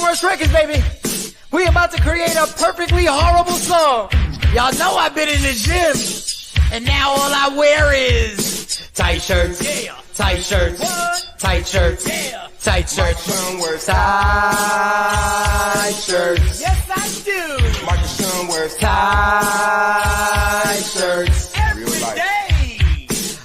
Worst Records, baby. We about to create a perfectly horrible song. Y'all know I've been in the gym, and now all I wear is tight shirts, tight shirts, tight shirts, tight shirts, tight shirts. Yes, I do. Michael Shawn wears tight shirts every day.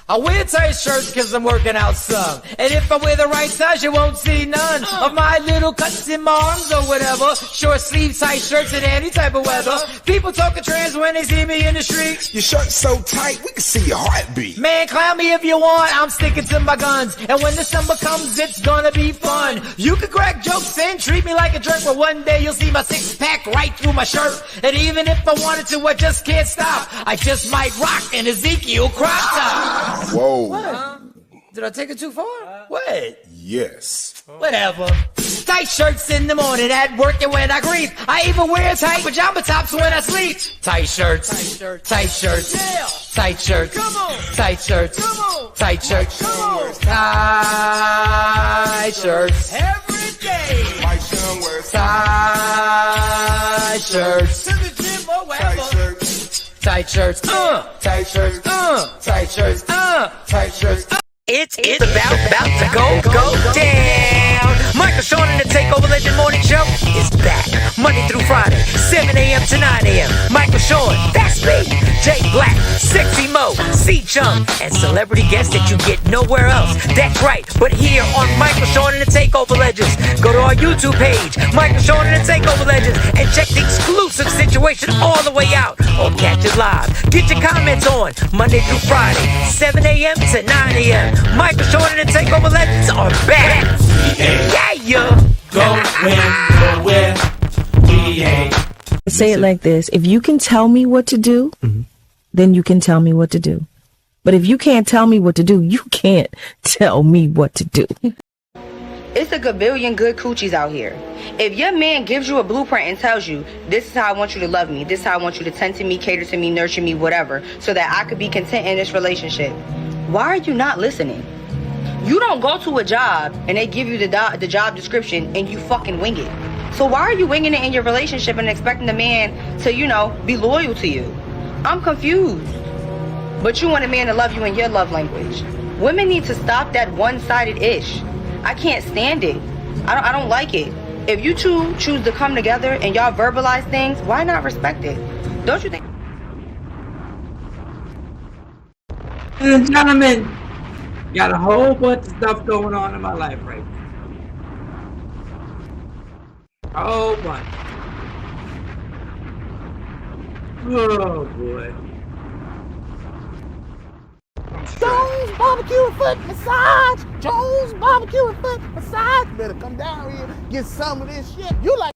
I wear tight shirts because I'm working out some. And if I wear the right size, you won't see none of my little cuts in my arms or whatever. Short sleeve tight shirts in any type of weather. People talking trans when they see me in the street. Your shirt's so tight, we can see your heartbeat. Man, clown me if you want, I'm sticking to my guns. And when December comes, it's gonna be fun. You can crack jokes and treat me like a jerk, but one day you'll see my six-pack right through my shirt. And even if I wanted to, I just can't stop. I just might rock an Ezekiel crop top. Whoa. What? Did I take it too far? What? Yes. Whatever. Tight shirts in the morning at work and when I grieve. I even wear tight pajama tops when I sleep. Tight shirts. Tight shirts. Tight shirts. Yeah. Tight shirts. Come on. Tight shirts. Come on. Tight shirts. Come on. Tight shirts. Every day. My son wears tight shirts. To the gym or wherever. tight shirts. Tight shirts, tight shirts, tight shirts, tight shirts. It's about to go down. Michael Shawn and the Takeover Legend Morning Show is back Monday through Friday, 7 a.m. to 9 a.m. Michael Shawn, that's me. Jay Black, Sexy Mo, C-Chung, and celebrity guests that you get nowhere else. That's right, but here on Michael Shawn and the Takeover Legends. Go to our YouTube page, Michael Shawn and the Takeover Legends, and check the exclusive situation all the way out. Or catch it live. Get your comments on Monday through Friday, 7 a.m. to 9 a.m. Michael Shawn and the Takeover Legends are back. Yeah. Go where we ain't. Say it like this. If you can tell me what to do, then you can tell me what to do. But if you can't tell me what to do, you can't tell me what to do. It's a gabillion good coochies out here. If your man gives you a blueprint and tells you, this is how I want you to love me, this is how I want you to tend to me, cater to me, nurture me, whatever, so that I could be content in this relationship, why are you not listening? You don't go to a job and they give you the job description and you fucking wing it. So why are you winging it in your relationship and expecting the man to, be loyal to you? I'm confused. But you want a man to love you in your love language. Women need to stop that one-sided ish. I can't stand it. I don't like it. If you two choose to come together and y'all verbalize things, why not respect it? Don't you think? Ladies and gentlemen, got a whole bunch of stuff going on in my life right now. A whole bunch. Oh boy. Jones Barbecue and Foot Massage. Jones Barbecue and Foot Massage. Better come down here, get some of this shit. You like.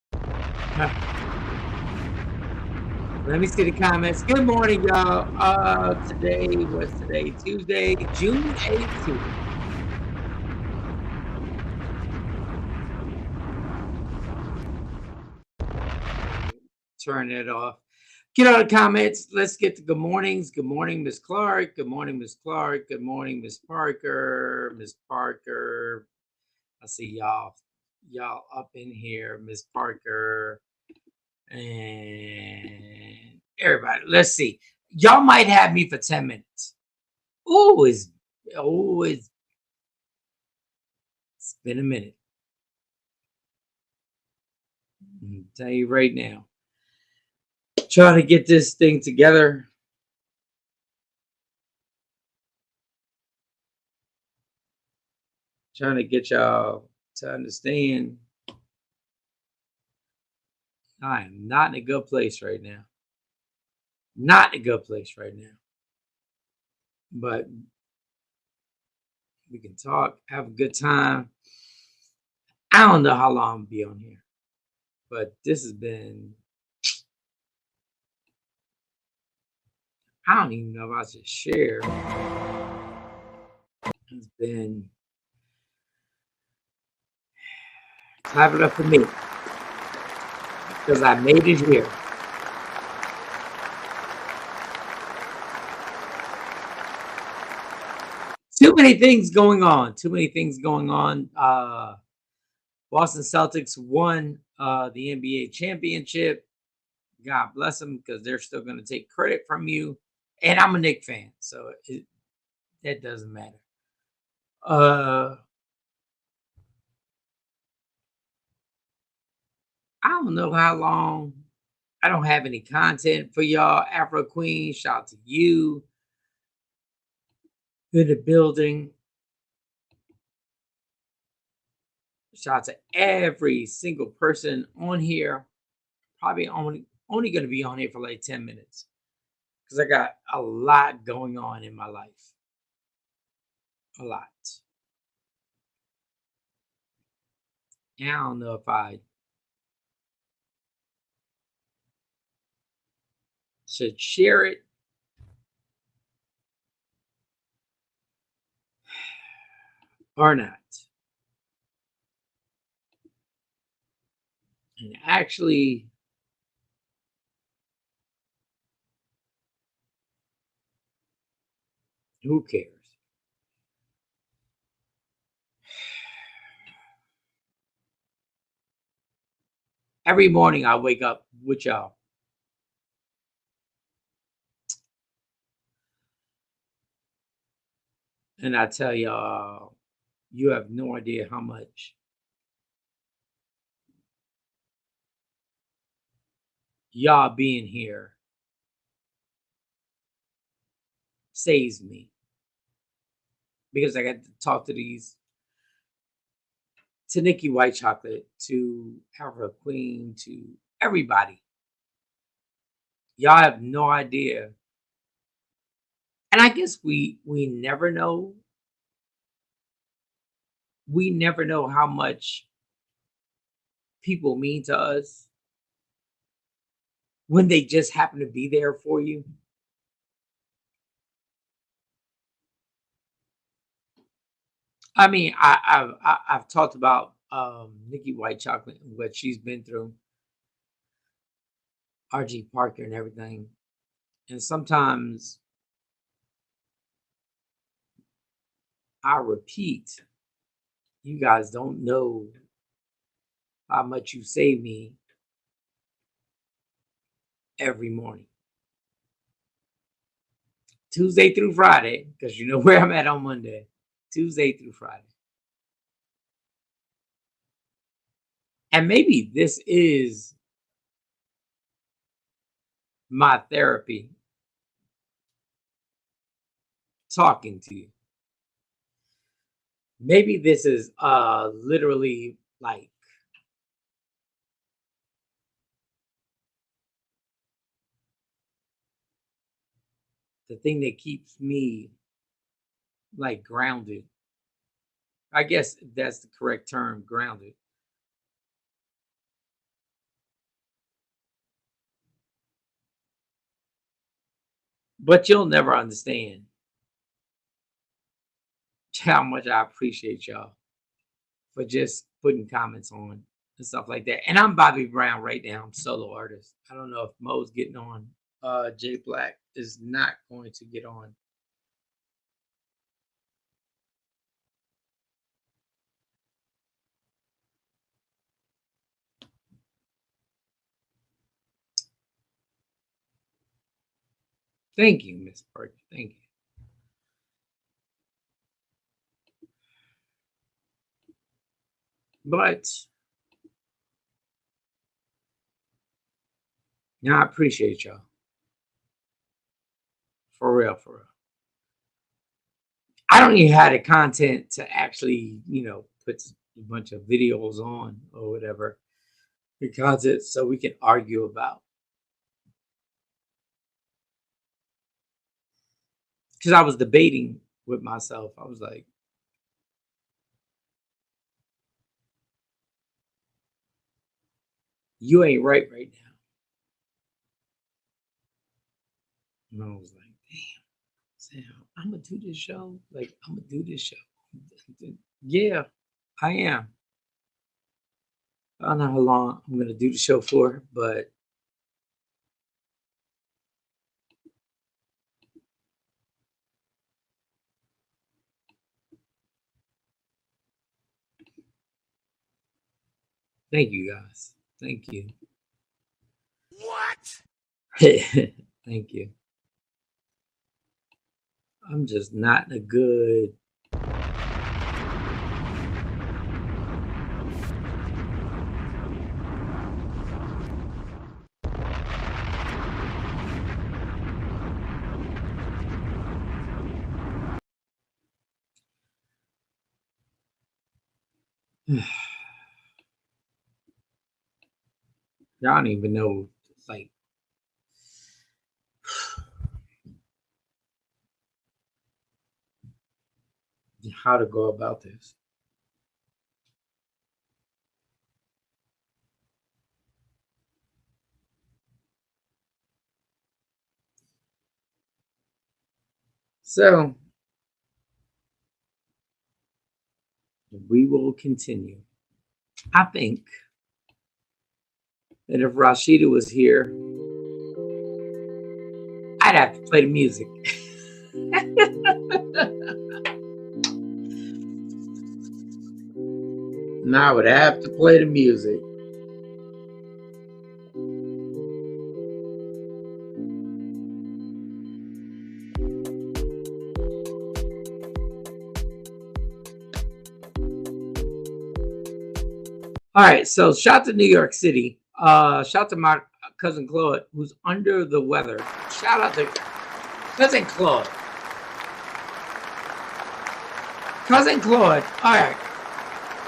Let me see the comments. Good morning, y'all. What's today? Tuesday, June 18th. Turn it off. Get out of the comments. Let's get to good mornings. Good morning, Miss Clark. Good morning, Miss Clark. Good morning, Miss Parker. Miss Parker. I see y'all up in here, Miss Parker. And everybody, let's see. Y'all might have me for 10 minutes. It's been a minute. I'll tell you right now. Trying to get this thing together. Trying to get y'all to understand. I am not in a good place right now. Not in a good place right now. But we can talk, have a good time. I don't know how long I'll be on here. But this has been... I don't even know if I should share. It's been... Clap it up for me. Because I made it here. Too many things going on. Boston Celtics won the NBA championship. God bless them, because they're still going to take credit from you. And I'm a Knicks fan, so that doesn't matter. I don't know how long. I don't have any content for y'all. Afro Queen, shout out to you in the building. Shout out to every single person on here. Probably only going to be on here for like 10 minutes, because I got a lot going on in my life. A lot. And I don't know if I should share it or not. And actually, who cares? Every morning I wake up with y'all. And I tell y'all, you have no idea how much y'all being here saves me. Because I got to talk to Nikki White Chocolate, to Afro Queen, to everybody. Y'all have no idea. And I guess we never know. We never know how much people mean to us when they just happen to be there for you. I mean, I've talked about Nikki White Chocolate and what she's been through, RG Parker and everything. And sometimes I repeat, you guys don't know how much you save me every morning. Tuesday through Friday, because you know where I'm at on Monday. Tuesday through Friday. And maybe this is my therapy, talking to you. Maybe this is literally like the thing that keeps me like grounded. I guess that's the correct term, grounded. But you'll never understand how much I appreciate y'all for just putting comments on and stuff like that. And I'm Bobby Brown right now. I'm solo artist. I don't know if Mo's getting on. Jay Black is not going to get on. Thank you, Miss Parker. Thank you. But I appreciate y'all. For real, for real. I don't even have the content to actually, put a bunch of videos on or whatever, because it's so we can argue about. Because I was debating with myself. I was like, you ain't right now. And I was like, damn, Sam, I'm going to do this show. Like, I'm going to do this show. Yeah, I am. I don't know how long I'm going to do the show for, but thank you guys. Thank you. What? Thank you. I'm just not a good. Y'all don't even know, like, how to go about this. So we will continue. I think that if Rashida was here, I'd have to play the music. And I would have to play the music. All right, so shout to New York City. Shout to my cousin Claude, who's under the weather. Shout out to cousin Claude. Cousin Claude. All right.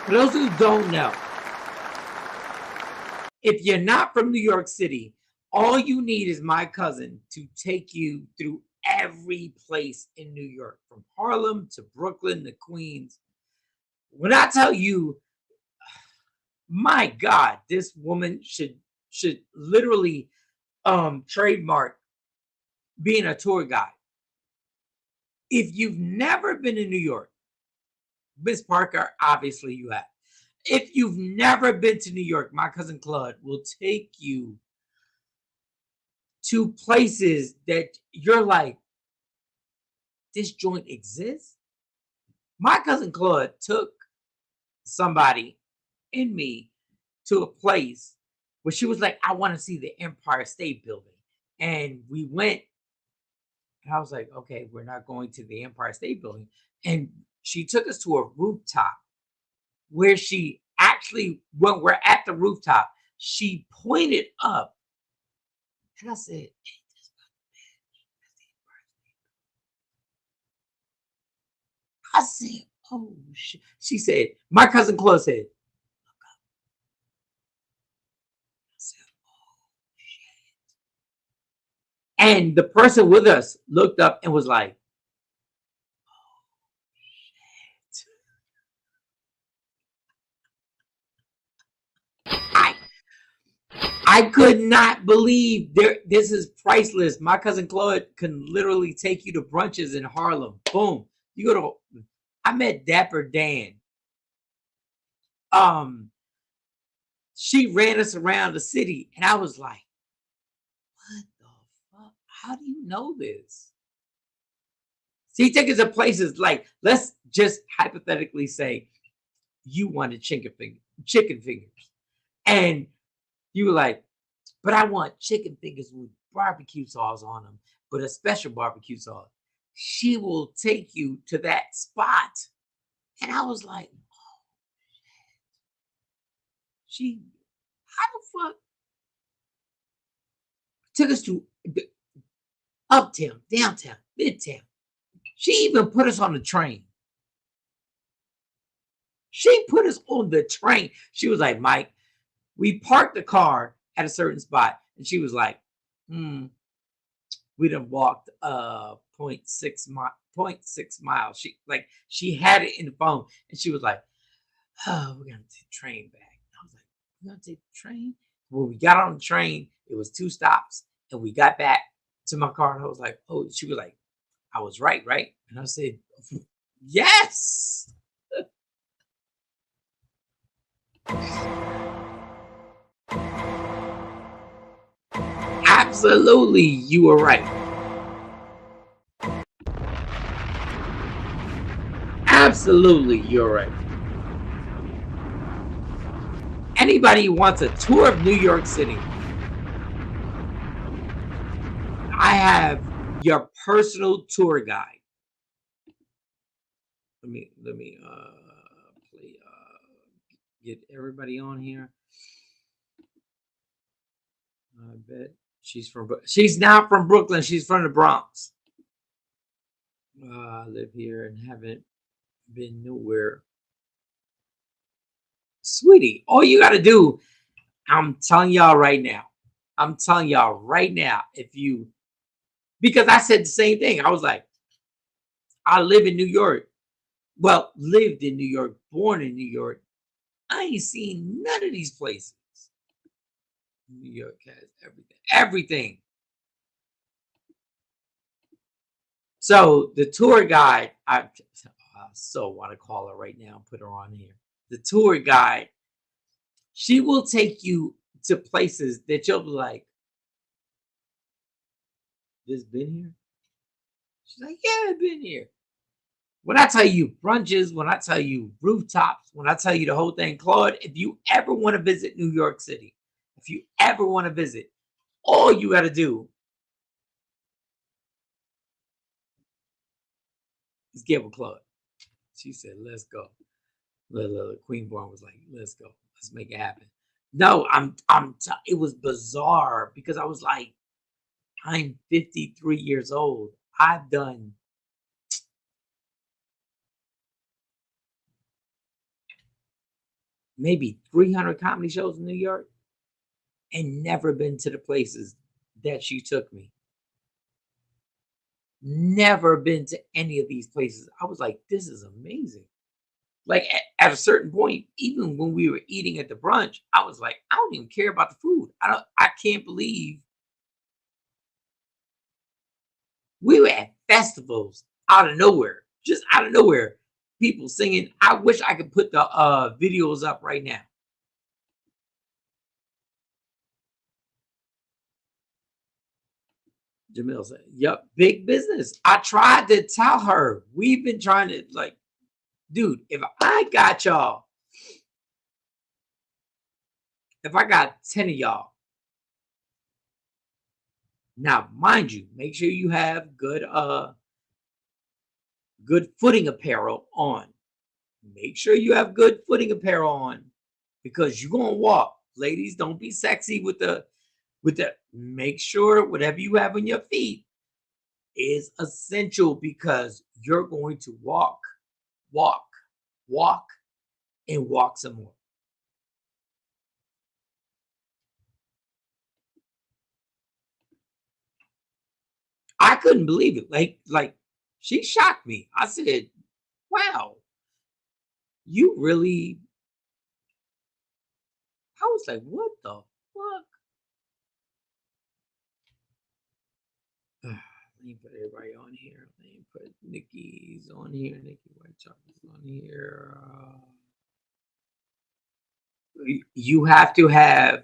For those who don't know, if you're not from New York City, all you need is my cousin to take you through every place in New York, from Harlem to Brooklyn to Queens. When I tell you, my God, this woman should literally trademark being a tour guide. If you've never been in New York, Miss Parker, obviously you have. If you've never been to New York, my cousin Claude will take you to places that you're like, this joint exists? My cousin Claude took somebody in me to a place where she was like, I want to see the Empire State Building. And we went, and I was like, okay, we're not going to the Empire State Building. And she took us to a rooftop where she actually, when we're at the rooftop, she pointed up. And I said, ain't this about the Empire State Building? I said, oh shit. She said, my cousin Claude said, look up. I said, oh shit. And the person with us looked up and was like, I could not believe this is priceless. My cousin Claude can literally take you to brunches in Harlem. Boom. You go to, I met Dapper Dan. She ran us around the city, and I was like, what the fuck? How do you know this? She took us to places like, let's just hypothetically say you wanted chicken fingers. And you were like, but I want chicken fingers with barbecue sauce on them, but a special barbecue sauce. She will take you to that spot. And I was like, oh, shit. How the fuck? Took us to uptown, downtown, midtown. She even put us on the train. She put us on the train. She was like, Mike, we parked the car at a certain spot, and she was like, we done walked 0.6 miles. She had it in the phone, and she was like, oh, we're gonna take the train back. And I was like, we're gonna take the train? When we got on the train, it was 2 stops, and we got back to my car, and I was like, oh, she was like, I was right? And I said, yes. Absolutely, you were right. Absolutely, you're right. And anybody who wants a tour of New York City, I have your personal tour guide. Let me play, get everybody on here. I bet she's not from Brooklyn. She's from the Bronx. I live here and haven't been nowhere. Sweetie, all you got to do, I'm telling y'all right now, because I said the same thing. I was like, I live in New York. Well, lived in New York, born in New York. I ain't seen none of these places. New York has everything. So the tour guide, I so want to call her right now and put her on here. The tour guide, she will take you to places that you'll be like, this been here? She's like, yeah, I've been here. When I tell you brunches, when I tell you rooftops, when I tell you the whole thing, Claude, if you ever want to visit New York City, if you ever want to visit, all you got to do is give a Claude. She said, let's go. The Queen Born was like, let's go. Let's make it happen. No, it was bizarre because I was like, I'm 53 years old. I've done maybe 300 comedy shows in New York and never been to the places that she took me. Never been to any of these places. I was like, this is amazing. Like at a certain point, even when we were eating at the brunch, I was like, I don't even care about the food. I can't believe we were at festivals out of nowhere, just out of nowhere. People singing. I wish I could put the videos up right now. Jamil said, yep, big business. I tried to tell her. We've been trying to, like, dude, if I got 10 of y'all, now, mind you, make sure you have good footing apparel on. Make sure you have good footing apparel on because you're going to walk. Ladies, don't be sexy with the, make sure whatever you have on your feet is essential because you're going to walk, and walk some more. I couldn't believe it. Like she shocked me. I said, wow, you really, I was like, what the fuck? Let me put everybody on here. Let me put Nikki's on here. Nikki White Chocolate's on here. You have to have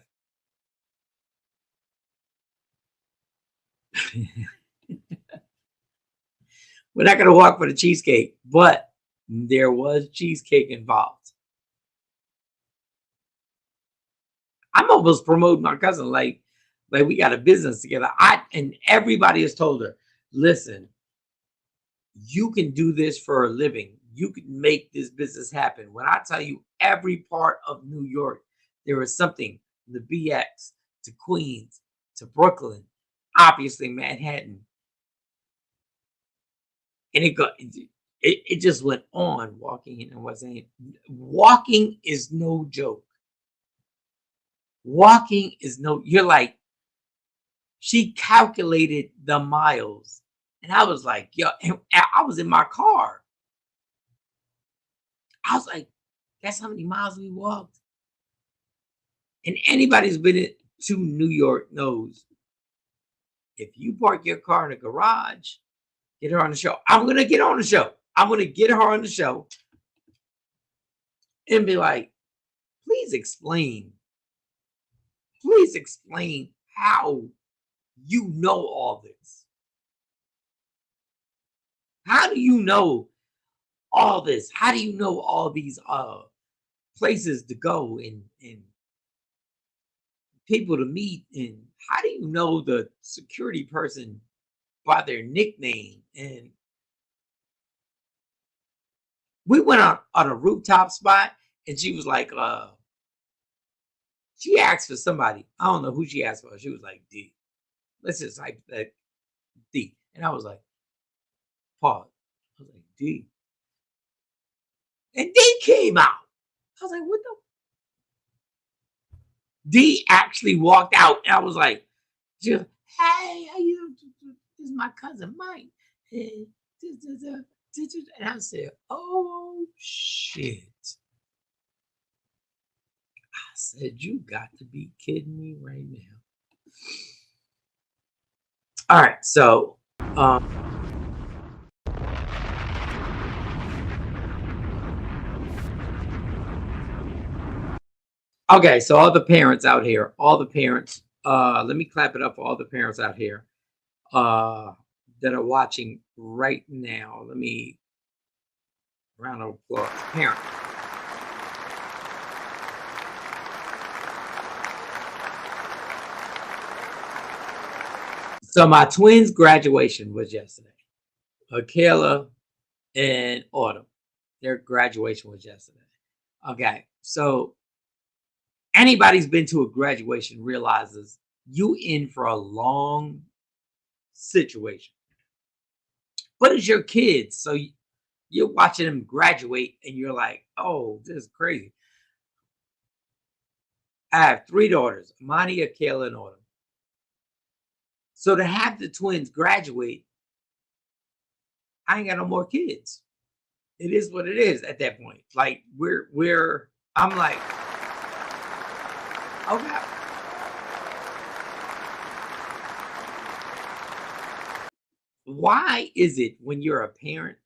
we're not going to walk for the cheesecake, but there was cheesecake involved. I'm almost promoting my cousin like we got a business together. And everybody has told her, listen, you can do this for a living. You can make this business happen. When I tell you every part of New York, there is something from the BX to Queens to Brooklyn, obviously Manhattan. And it just went on walking in and wasn't. Walking is no joke. Walking is no, you're like, she calculated the miles. And I was like, yo, and I was in my car. I was like, that's how many miles we walked. And anybody who's been to New York knows if you park your car in a garage, get her on the show. I'm going to get on the show. I'm going to get her on the show and be like, please explain how you know all this. How do you know all this? How do you know all these places to go and people to meet, and how do you know the security person by their nickname? And we went out on a rooftop spot, and she was like, she asked for somebody. I don't know who she asked for. She was like, D. Let's just type that D. And I was like, pause. I was like, D. And D came out. I was like, what the? D actually walked out. And I was like, she was, hey, how you doing? This is my cousin Mike. And I said, oh, shit. I said, you got to be kidding me right now. All right, so okay, so all the parents out here, all the parents, let me clap it up for all the parents out here that are watching right now. Let me round of applause. Parent. So my twins' graduation was yesterday. Kayla and Autumn, their graduation was yesterday. Okay, so anybody's been to a graduation realizes you in for a long situation. But it's your kids, so you're watching them graduate, and you're like, "Oh, this is crazy." I have 3 daughters: Amani, Kayla, and Autumn. So to have the twins graduate, I ain't got no more kids. It is what it is at that point. Like I'm like, okay. Why is it when you're a parent,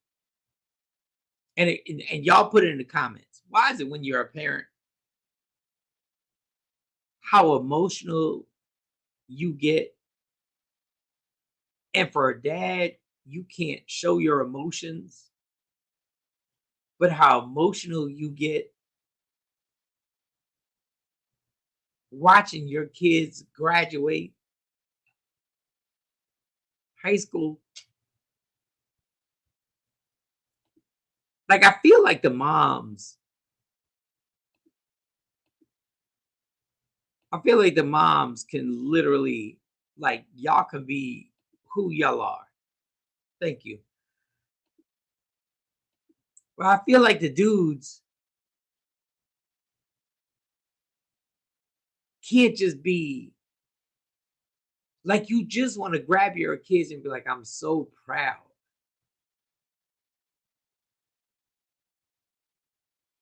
and y'all put it in the comments, why is it when you're a parent, how emotional you get, and for a dad, you can't show your emotions, but how emotional you get watching your kids graduate high school? Like, I feel like the moms, can literally, like, y'all can be who y'all are. Thank you. Well, I feel like the dudes can't just be like, you just want to grab your kids and be like, I'm so proud.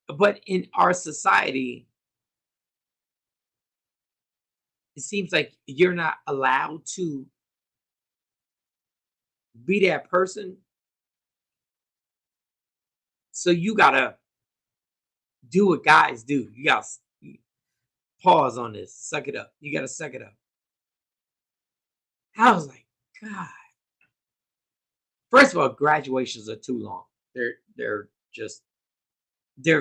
But in our society, it seems like you're not allowed to be that person. So you gotta do what guys do. You gotta pause on this, suck it up. You gotta suck it up. I was like, God. First of all, graduations are too long. They're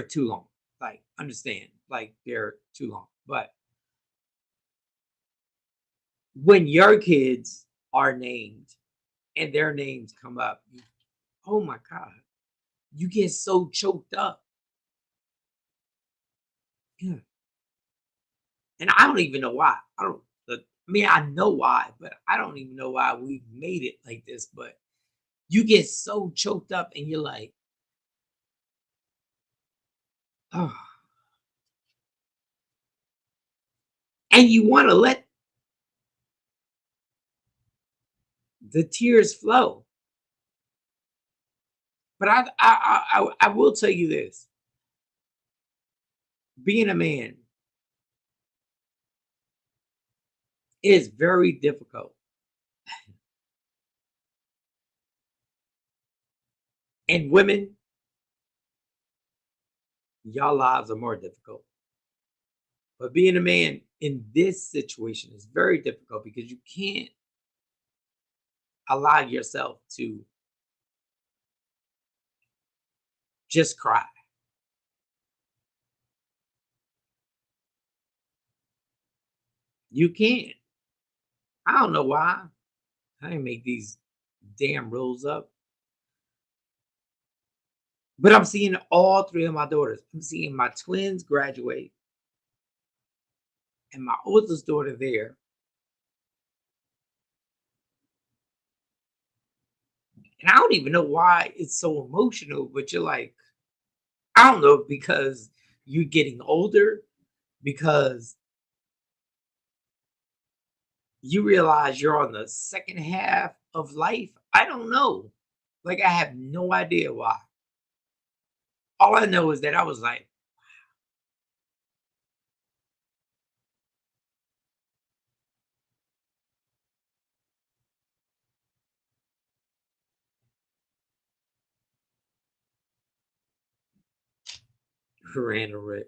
too long. Like, understand, like, they're too long. But when your kids are named and their names come up, oh my God, you get so choked up. Yeah. And I don't even know why. I mean, I know why, but I don't even know why we've made it like this. But you get so choked up and you're like, oh. And you want to let the tears flow. But I will tell you this. Being a man is very difficult. And women, y'all lives are more difficult. But being a man in this situation is very difficult because you can't allow yourself to just cry. You can't. I don't know why. I didn't make these damn rules up. But I'm seeing all three of my daughters. I'm seeing my twins graduate and my oldest daughter there. And I don't even know why it's so emotional, but you're like, I don't know, because you're getting older, because you realize you're on the second half of life. I don't know. Like, I have no idea why. All I know is that I was like, Randall Rick.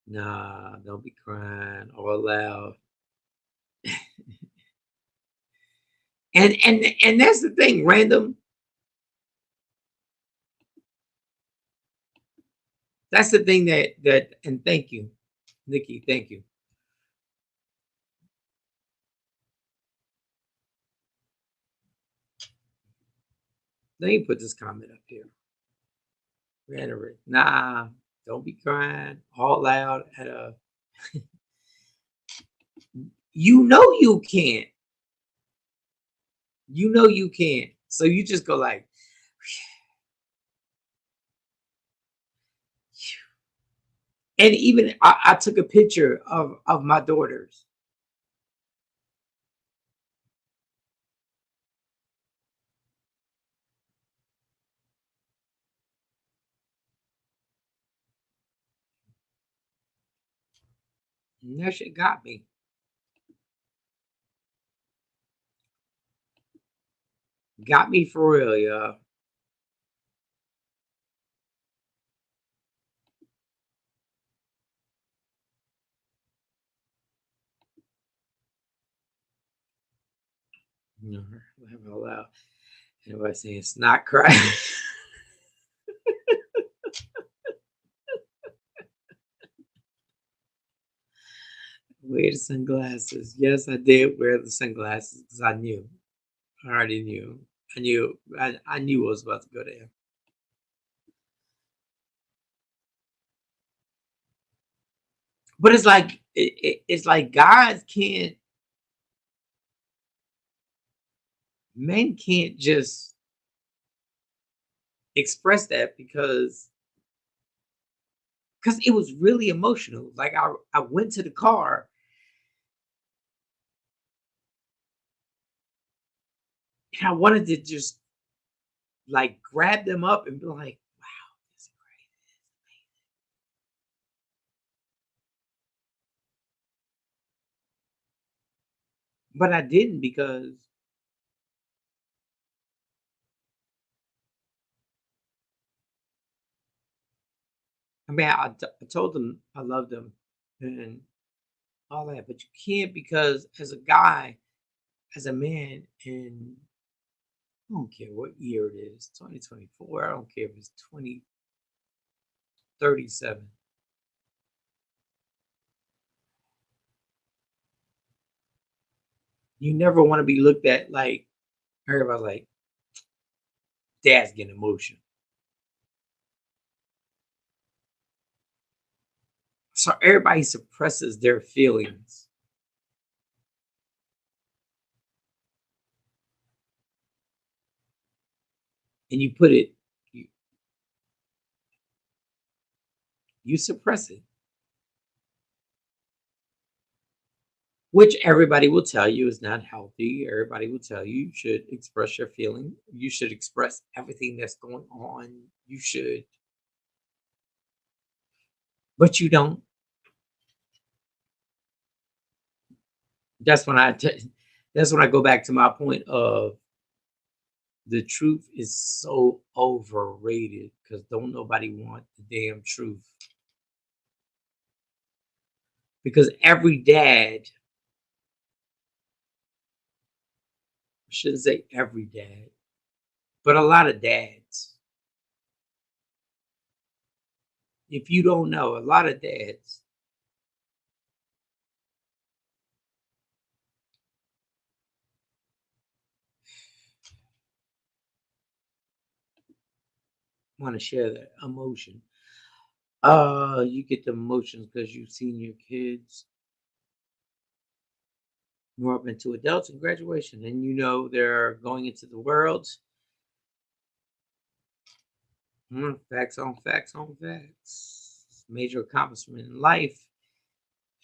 Nah, don't be crying all loud. And that's the thing, random. That's the thing that and thank you, Nikki, thank you. Let me put this comment up here. Rhetoric. Nah, don't be crying all loud at a you know you can't. You know you can't. So you just go like and even I took a picture of my daughters. And that shit got me. Got me for real, y'all. You know, laugh out loud. Everybody saying it's not crying. Wear the sunglasses. Yes, I did wear the sunglasses because I knew. I already knew. I knew I was about to go there. But it's like it's like guys can't, men can't just express that because it was really emotional. Like I went to the car and I wanted to just like grab them up and be like, wow, this is great. But I didn't because I mean I told them I loved them and all that, but you can't because as a guy, as a man, and I don't care what year it is, 2024. I don't care if it's 2037. You never want to be looked at like everybody's like, dad's getting emotional. So everybody suppresses their feelings. And you put it, you suppress it. Which everybody will tell you is not healthy. Everybody will tell you you should express your feeling. You should express everything that's going on. You should, but you don't. That's when that's when I go back to my point of the truth is so overrated because don't nobody want the damn truth. Because every dad, I shouldn't say every dad, but a lot of dads, if you don't know, a lot of dads want to share that emotion. You get the emotions because you've seen your kids grow up into adults and graduation, and you know they're going into the world. Facts on facts on facts. Major accomplishment in life,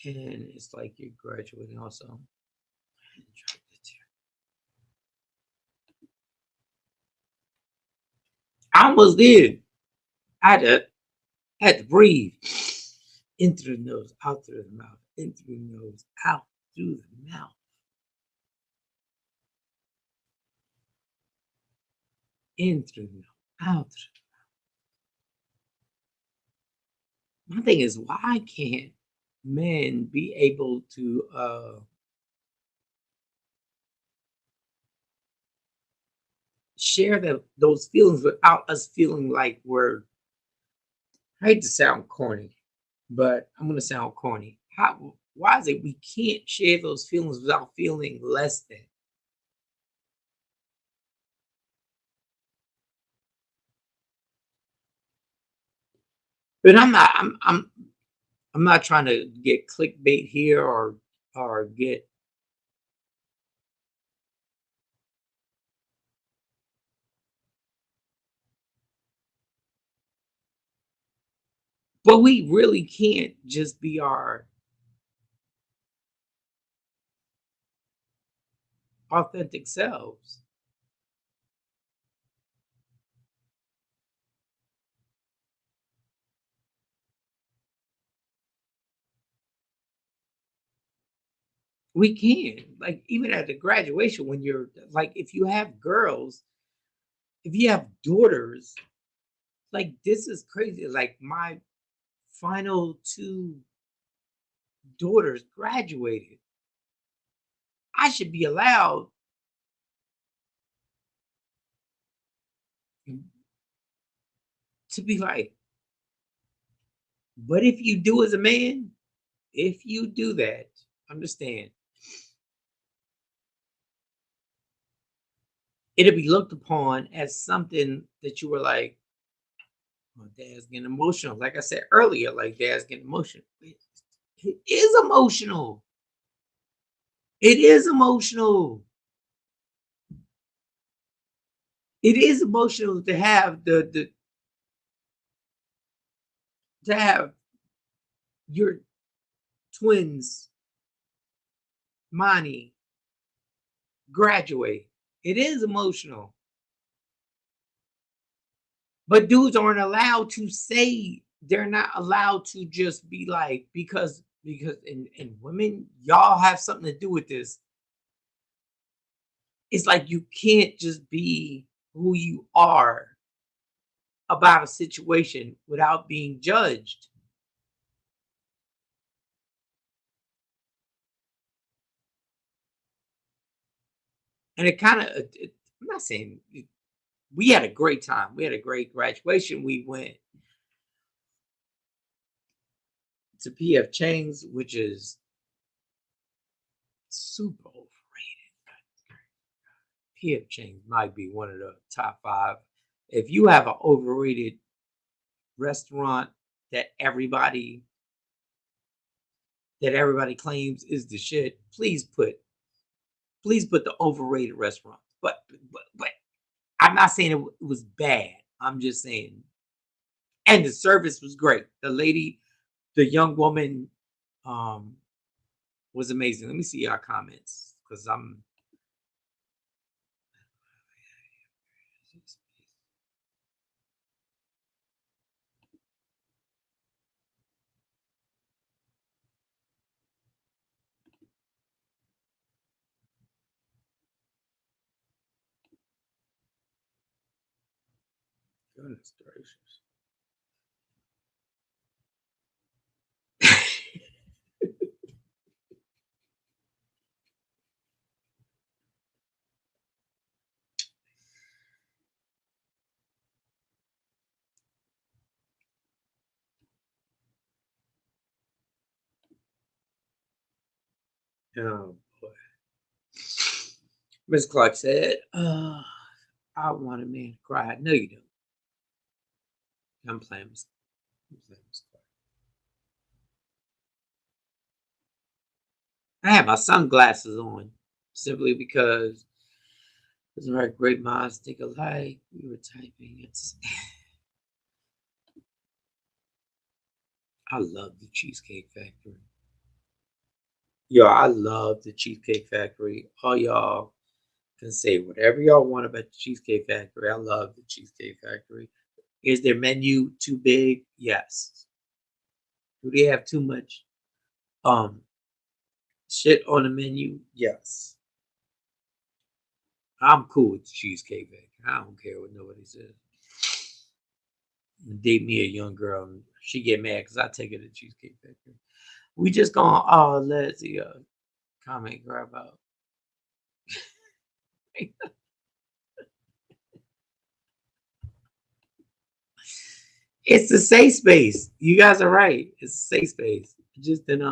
and it's like you're graduating also. I almost did. I had to breathe in through the nose, out through the mouth, in through the nose, out through the mouth, in through the mouth, out through. My thing is, why can't men be able to share those feelings without us feeling like we're, I hate to sound corny, but I'm gonna sound corny. Why is it we can't share those feelings without feeling less than? But I'm not trying to get clickbait here or get, but we really can't just be our authentic selves. We can, like, even at the graduation, when you're like, if you have girls, if you have daughters, like, this is crazy. Like, my final two daughters graduated. I should be allowed to be like, but if you do as a man, if you do that, understand, it'll be looked upon as something that you were like, "Oh, dad's getting emotional." Like I said earlier, like, dad's getting emotional. It is emotional. It is emotional. It is emotional to have the to have your twins, Monty, graduate. It is emotional. But dudes aren't allowed to say, they're not allowed to just be like, because and women, y'all have something to do with this. It's like you can't just be who you are about a situation without being judged. And it kind of, I'm not saying we had a great time. We had a great graduation. We went to PF Chang's, which is super overrated. PF Chang's might be one of the top 5. If you have an overrated restaurant that everybody claims is the shit, please put the overrated restaurant. But I'm not saying it was bad. I'm just saying, and the service was great. The lady, the young woman, um, was amazing. Let me see your comments because I'm. Goodness gracious. Oh boy. Miss Clark said, I want a man to cry. No, you don't. I'm playing. I'm playing. I have my sunglasses on simply because it's like great minds think alike. We were typing. It's. I love the Cheesecake Factory. Yo, I love the Cheesecake Factory. All y'all can say whatever y'all want about the Cheesecake Factory. I love the Cheesecake Factory. Is their menu too big? Yes. Do they have too much shit on the menu? Yes. I'm cool with the Cheesecake Factory. I don't care what nobody says. Date me a young girl and she get mad because I take her to Cheesecake Factory. We just gonna let the comment grab out. It's a safe space. You guys are right. It's a safe space. Just an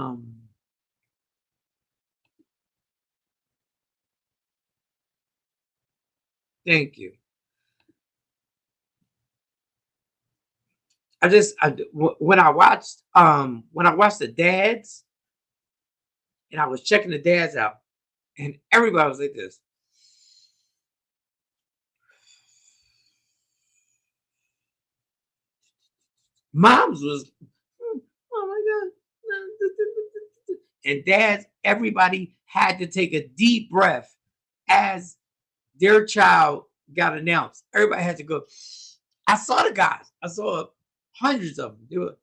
thank you. When I watched the dads and I was checking the dads out and everybody was like this. Moms was, oh my God. And dads, everybody had to take a deep breath as their child got announced. Everybody had to go. I saw the guys. I saw hundreds of them. They were,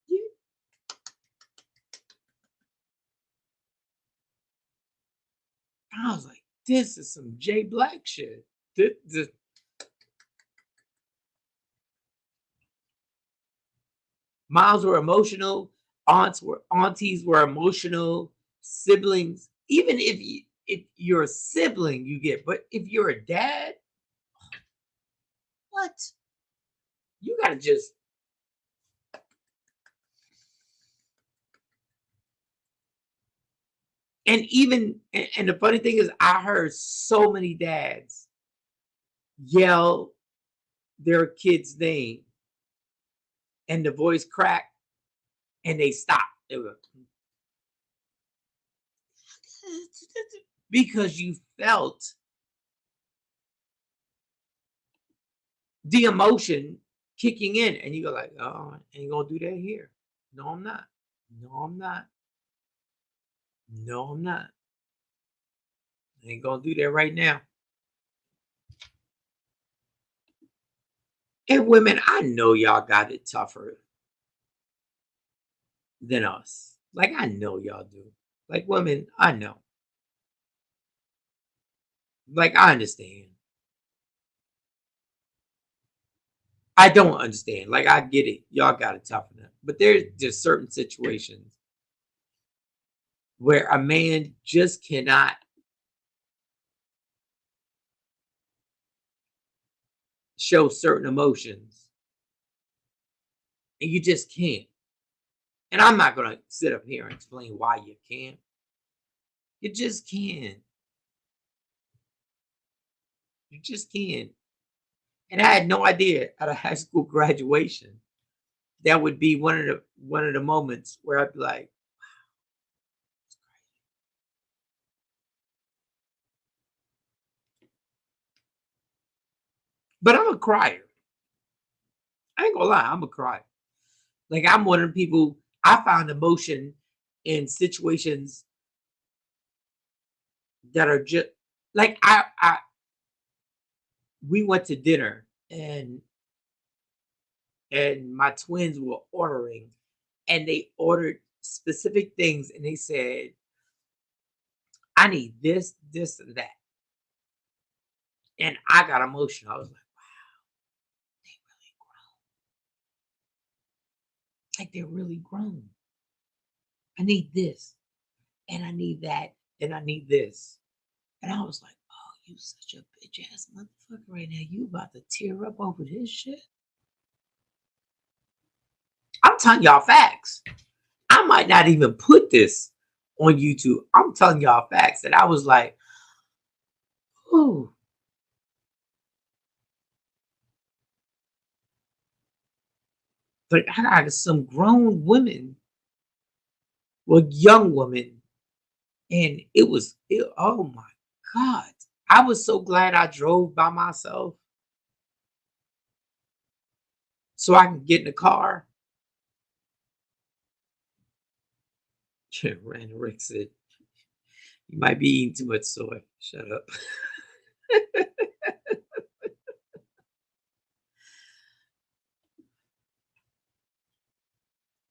yeah. I was like, this is some J Black shit. This. Moms were emotional, aunties were emotional, siblings. Even if you're a sibling, you get. But if you're a dad, what? You gotta just. And the funny thing is, I heard so many dads yell their kid's name, and the voice cracked, and they stopped. They were, because you felt the emotion kicking in, and you go like, "Oh, I ain't gonna do that here. No, I'm not. No, I'm not. No, I'm not. I ain't gonna do that right now." And women, I know y'all got it tougher than us. Like, I know y'all do. Like, women, I know. Like, I understand. I don't understand. Like, I get it. Y'all got it tough enough. But there's just certain situations where a man just cannot show certain emotions. And you just can't. And I'm not going to sit up here and explain why you can't. You just can't. You just can't. And I had no idea at a high school graduation that would be one of the moments where I'd be like, but I'm a crier. I ain't gonna lie, I'm a crier. Like, I'm one of the people, I found emotion in situations that are just like we went to dinner and my twins were ordering and they ordered specific things and they said, I need this, this, and that. And I got emotional. I was like, wow, they really grown. Like, they're really grown. I need this, and I need that, and I need this. And I was like, oh, you such a bitch ass motherfucker right now. You about to tear up over this shit? I'm telling y'all facts. I might not even put this on YouTube. I'm telling y'all facts that I was like, ooh. Like I got some grown women, well, young women, and oh my God. I was so glad I drove by myself so I can get in the car. Randall Rick said, "You might be eating too much soy." Shut up.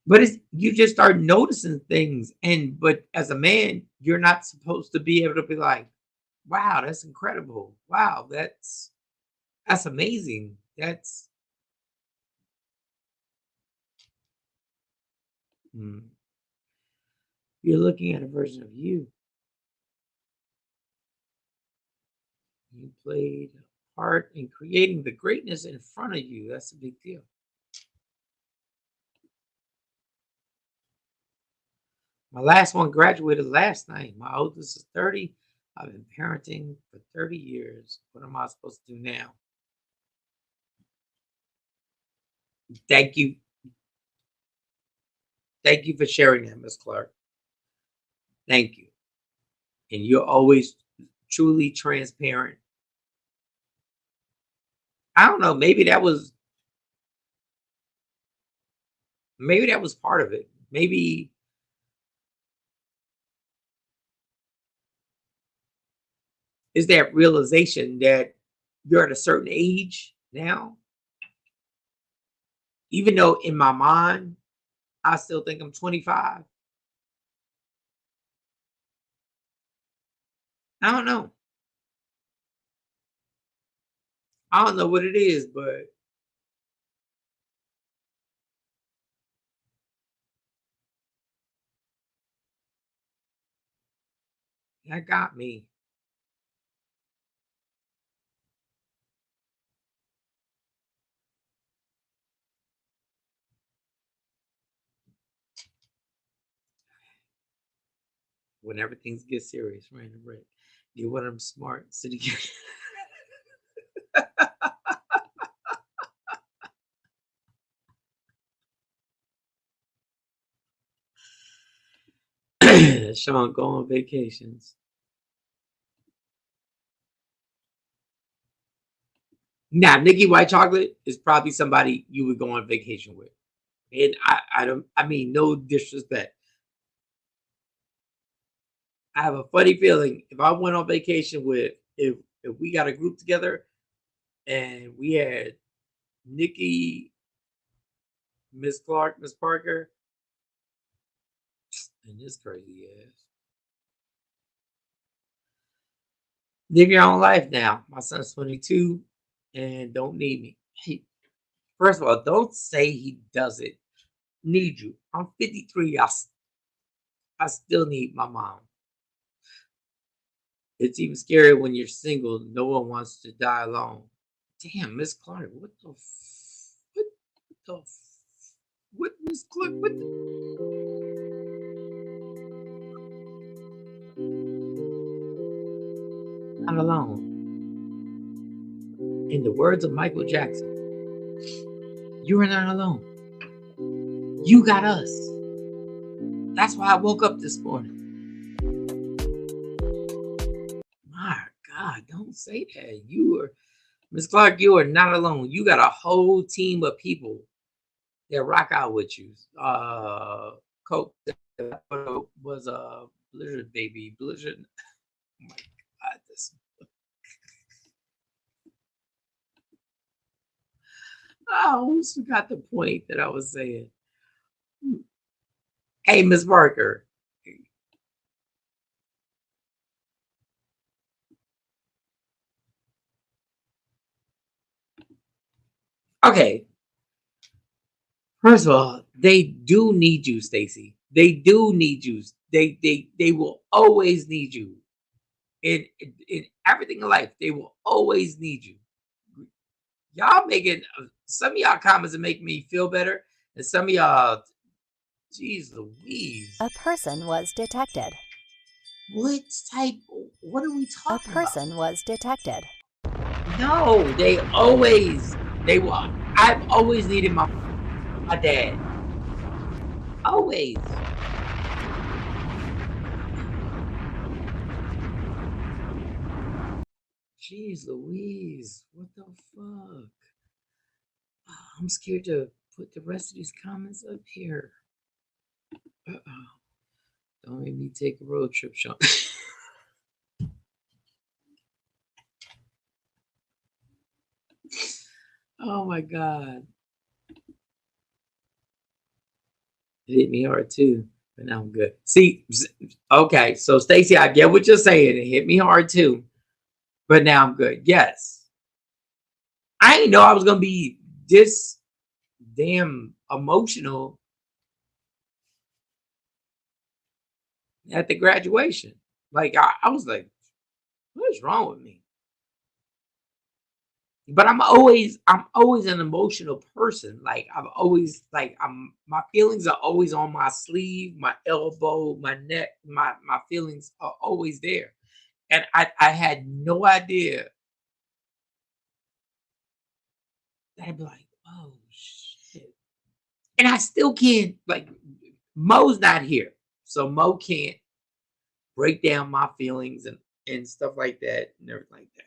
But you just start noticing things, but as a man, you're not supposed to be able to be like, "Wow, that's incredible. Wow, that's amazing. That's." Hmm. You're looking at a version of you. You played a part in creating the greatness in front of you. That's a big deal. My last one graduated last night. My oldest is 30. I've been parenting for 30 years. What am I supposed to do now? Thank you. Thank you for sharing that, Miss Clark. Thank you. And you're always truly transparent. I don't know, maybe that was part of it. Maybe is that realization that you're at a certain age now, even though in my mind I still think I'm 25. I don't know. I don't know what it is, but that got me. When everything gets serious, random break. Get one of them smart city. Shawn, go on vacations. Now, Nikki White Chocolate is probably somebody you would go on vacation with. And I mean, no disrespect. I have a funny feeling if I went on vacation if we got a group together and we had Nikki, Miss Clark, Miss Parker, and this crazy ass. Live your own life now. My son's 22 and don't need me. First of all, don't say he doesn't need you. I'm 53. I still need my mom. It's even scarier when you're single. No one wants to die alone. Damn, Miss Clark, what Miss Clark, not alone. In the words of Michael Jackson, you are not alone. You got us. That's why I woke up this morning. My God, don't say that. Miss Clark, you are not alone. You got a whole team of people that rock out with you. Coke was a Blizzard baby. Blizzard. Oh my God, this. I almost forgot the point that I was saying. Hey, Miss Parker. Okay. First of all, they do need you, Stacy. They do need you. They will always need you. In everything in life, they will always need you. Y'all making some of y'all comments that make me feel better, and some of y'all, geez Louise. A person was detected. What are we talking about? A person was detected. No, they will. I've always needed my. my dad. Always. Jeez Louise, what the fuck? I'm scared to put the rest of these comments up here. Uh-oh. Don't make me take a road trip, Shawn. Oh my God. It hit me hard too, but now I'm good. See, okay, so Stacy, I get what you're saying. It hit me hard too, but now I'm good. Yes. I didn't know I was gonna be this damn emotional at the graduation. Like I was like, what is wrong with me? But I'm always an emotional person. Like my feelings are always on my sleeve, my elbow, my neck, my feelings are always there. And I had no idea that I'd be like, oh shit. And I still can't, like, Mo's not here. So Mo can't break down my feelings and stuff like that and everything like that.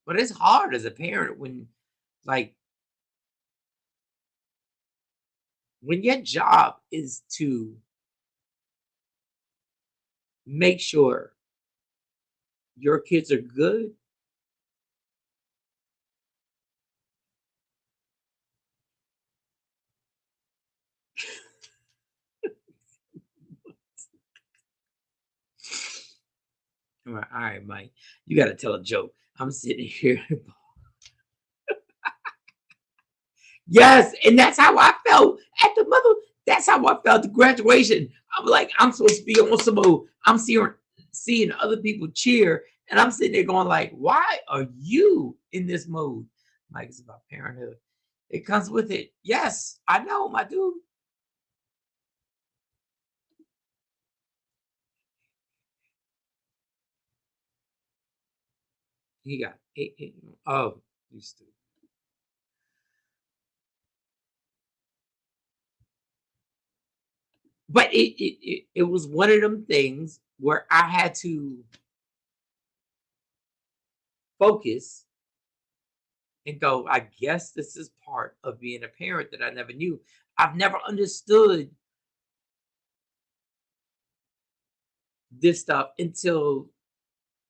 But it's hard as a parent like when your job is to make sure your kids are good. All right, Mike, you got to tell a joke. I'm sitting here. Yes, and that's how I felt at the mother. That's how I felt at graduation. I'm like, I'm supposed to be on some mode. I'm seeing other people cheer, and I'm sitting there going like, why are you in this mode? Mike, it's about parenthood. It comes with it. Yes, I know, my dude. He got eight. Oh, you stupid. But it was one of them things where I had to focus and go, I guess this is part of being a parent that I never knew. I've never understood this stuff until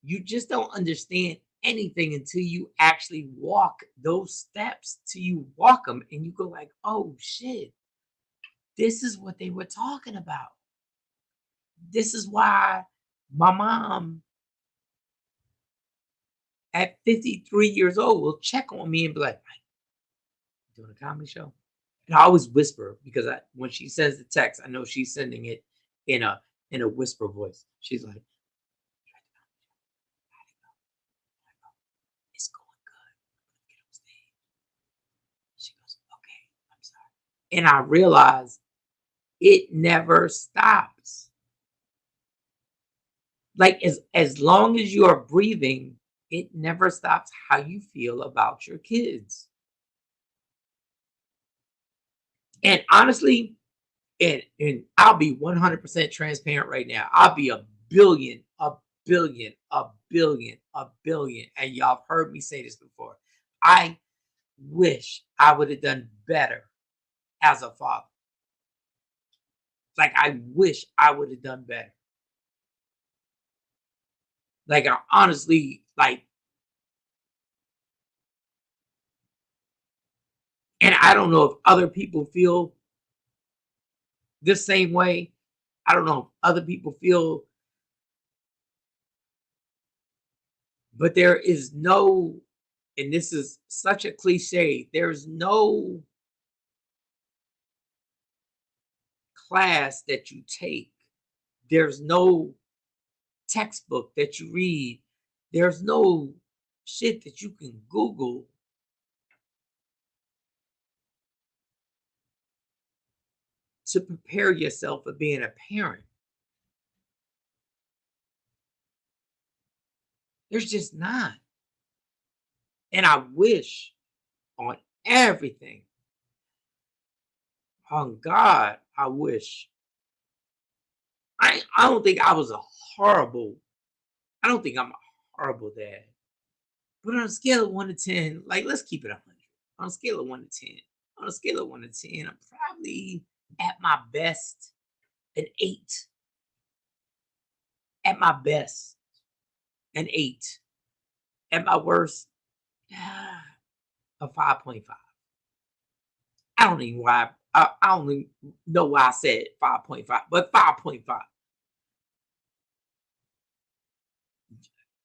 you just don't understand anything until you actually walk those steps, till you walk them and you go like, oh shit, this is what they were talking about. This is why my mom at 53 years old will check on me and be like, doing a comedy show? And I always whisper because when she sends the text, I know she's sending it in a whisper voice. She's like, it's going good. Get on stage. She goes, okay, I'm sorry. And I realize it never stops. Like as long as you are breathing, it never stops how you feel about your kids. And honestly, and I'll be 100% transparent right now. I'll be a billion, and y'all have heard me say this before. I wish I would have done better as a father. Like I wish I would have done better. Like I honestly like, and I don't know if other people feel the same way. I don't know if other people feel, but there is no, and this is such a cliche, there's no class that you take. There's no textbook that you read. There's no shit that you can Google to prepare yourself for being a parent. There's just not. And I wish on everything On God, I wish. I don't think I was a horrible. I don't think I'm a horrible dad. But on a scale of 1 to 10, like let's keep it 100. On a scale of 1 to 10, on a scale of 1 to 10, I'm probably at my best an 8. At my best, an 8. At my worst, a 5.5. I don't even why I don't even know why I said 5.5, but 5.5.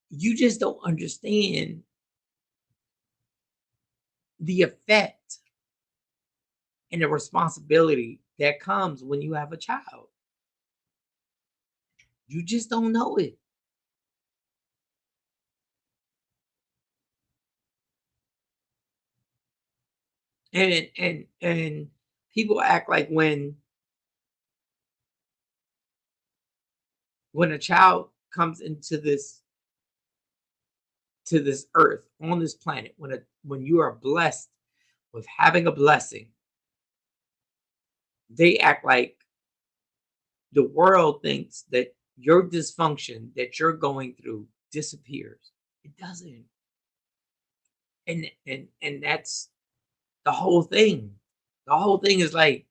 You just don't understand the effect and the responsibility that comes when you have a child. You just don't know it. And people act like when a child comes into this to this earth on this planet, when you are blessed with having a blessing, they act like the world thinks that your dysfunction that you're going through disappears. It doesn't. And that's the whole thing. The whole thing is like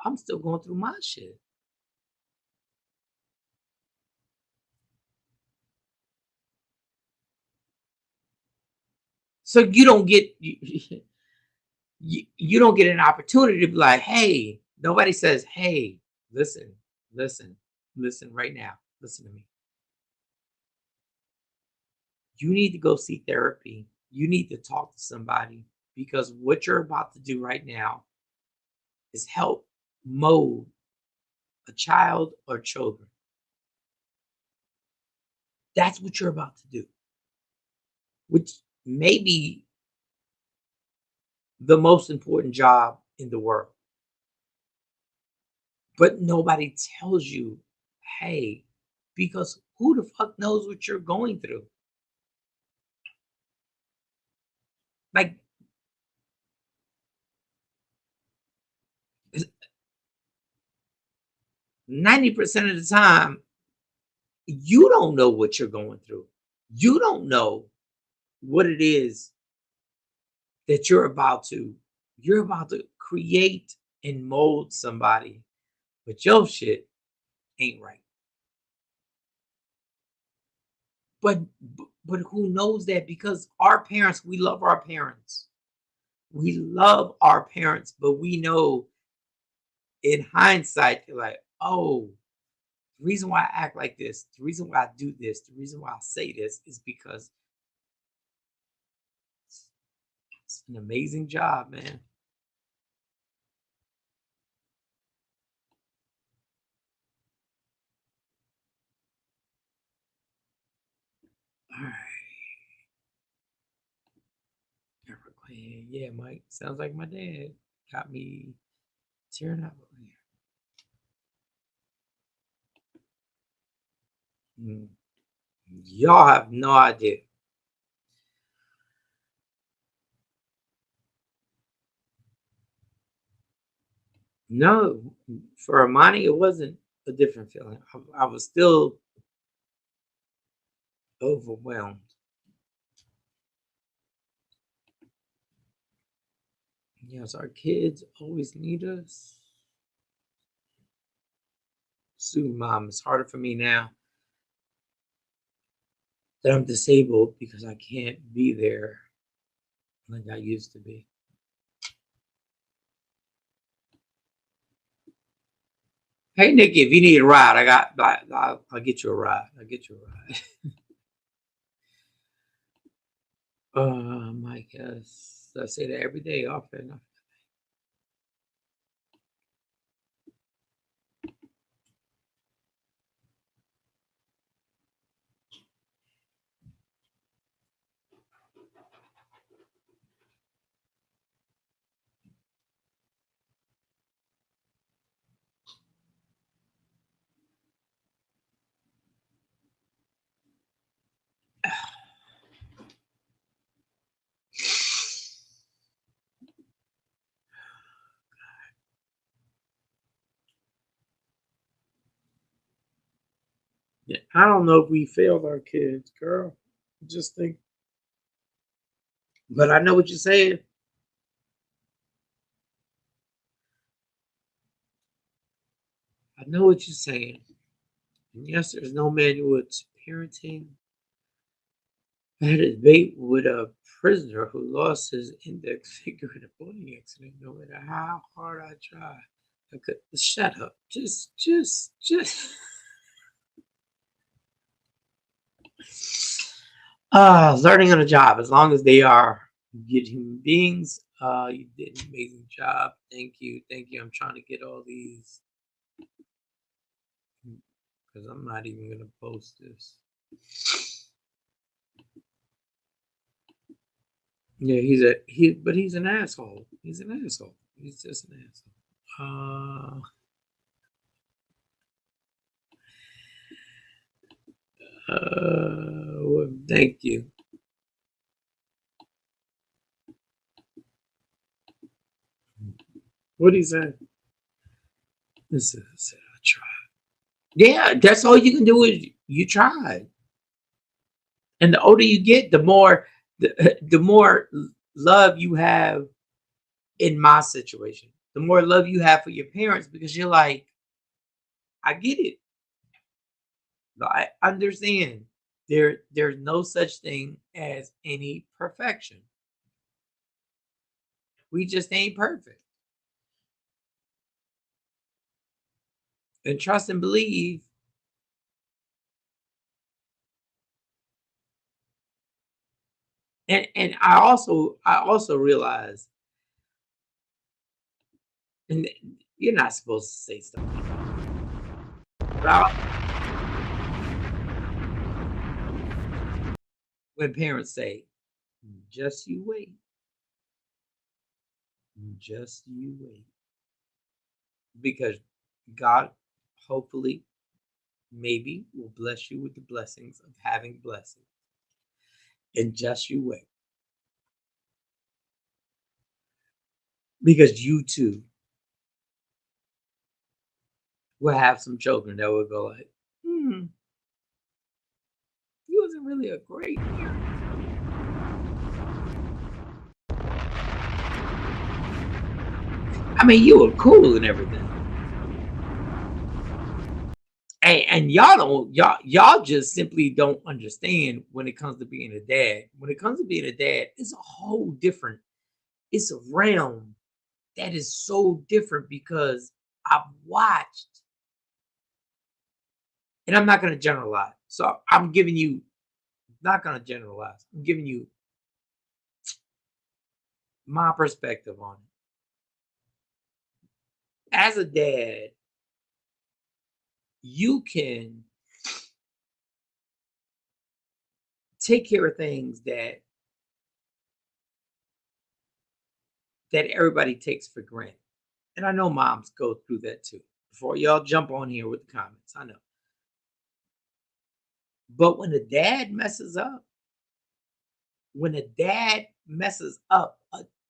I'm still going through my shit. So you don't get you don't get an opportunity to be like, hey, nobody says, hey, listen, listen, listen right now. Listen to me. You need to go see therapy. You need to talk to somebody because what you're about to do right now is help mold a child or children. That's what you're about to do, which may be the most important job in the world. But nobody tells you, hey, because who the fuck knows what you're going through? Like 90% of the time, you don't know what you're going through. You don't know what it is that you're about to create and mold somebody, but your shit ain't right. But but who knows that? Because our parents, we love our parents. We love our parents, but we know in hindsight, you're like, oh, the reason why I act like this, the reason why I do this, the reason why I say this is because it's an amazing job, man. All right. Everclear. Yeah, Mike. Sounds like my dad got me tearing up over here. Y'all have no idea. No, for Amani, it wasn't a different feeling. I was still overwhelmed. Yes, our kids always need us. Soon, Mom, it's harder for me now that I'm disabled because I can't be there like I used to be. Hey, Nikki, if you need a ride, I'll get you a ride. I'll get you a ride. My guess. I say that every day often. Yeah, I don't know if we failed our kids, girl. I just think, but I know what you're saying. I know what you're saying. And yes, there's no manual to parenting. I had a debate with a prisoner who lost his index finger in a boating accident. No matter how hard I tried, I could shut up. Just. Learning on a job. As long as they are good human beings, you did an amazing job. Thank you, thank you. I'm trying to get all these because I'm not even gonna post this. Yeah, but he's an asshole. He's an asshole. He's just an asshole. Well, thank you. What do you say? This is I tried. Yeah, that's all you can do is you tried. And the older you get, the more love you have in my situation. The more love you have for your parents because you're like, I get it. I understand. There's no such thing as any perfection. We just ain't perfect. And trust and believe. And I also realize, and you're not supposed to say stuff like that. But when parents say, just you wait. Just you wait. Because God hopefully maybe will bless you with the blessings of having blessings. And just you wait. Because you too will have some children that will go like, he wasn't really a great parent. I mean, you were cool and everything. And y'all just simply don't understand when it comes to being a dad. When it comes to being a dad, it's a whole different, it's a realm that is so different because I've watched, and I'm not going to generalize. So I'm giving you, not going to generalize. I'm giving you my perspective on it. As a dad, you can take care of things that everybody takes for granted. And I know moms go through that too. Before y'all jump on here with the comments, I know. But when a dad messes up,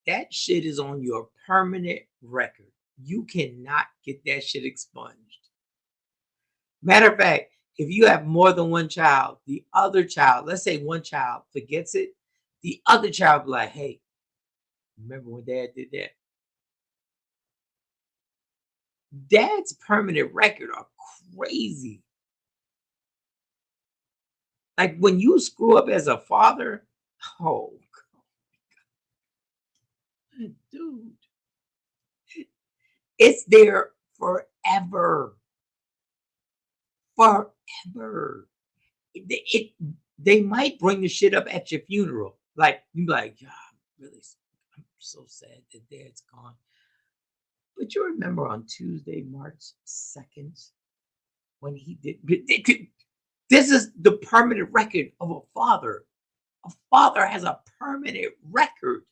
that shit is on your permanent record. You cannot get that shit expunged. Matter of fact, if you have more than one child, the other child, let's say one child forgets it, the other child will be like, hey, remember when dad did that? Dad's permanent record are crazy. Like when you screw up as a father, oh, dude, it's there forever. Forever. They might bring the shit up at your funeral. Like, you be like, yeah, I'm so sad that dad's gone. But you remember on Tuesday, March 2nd, when he did. This is the permanent record of a father. A father has a permanent record.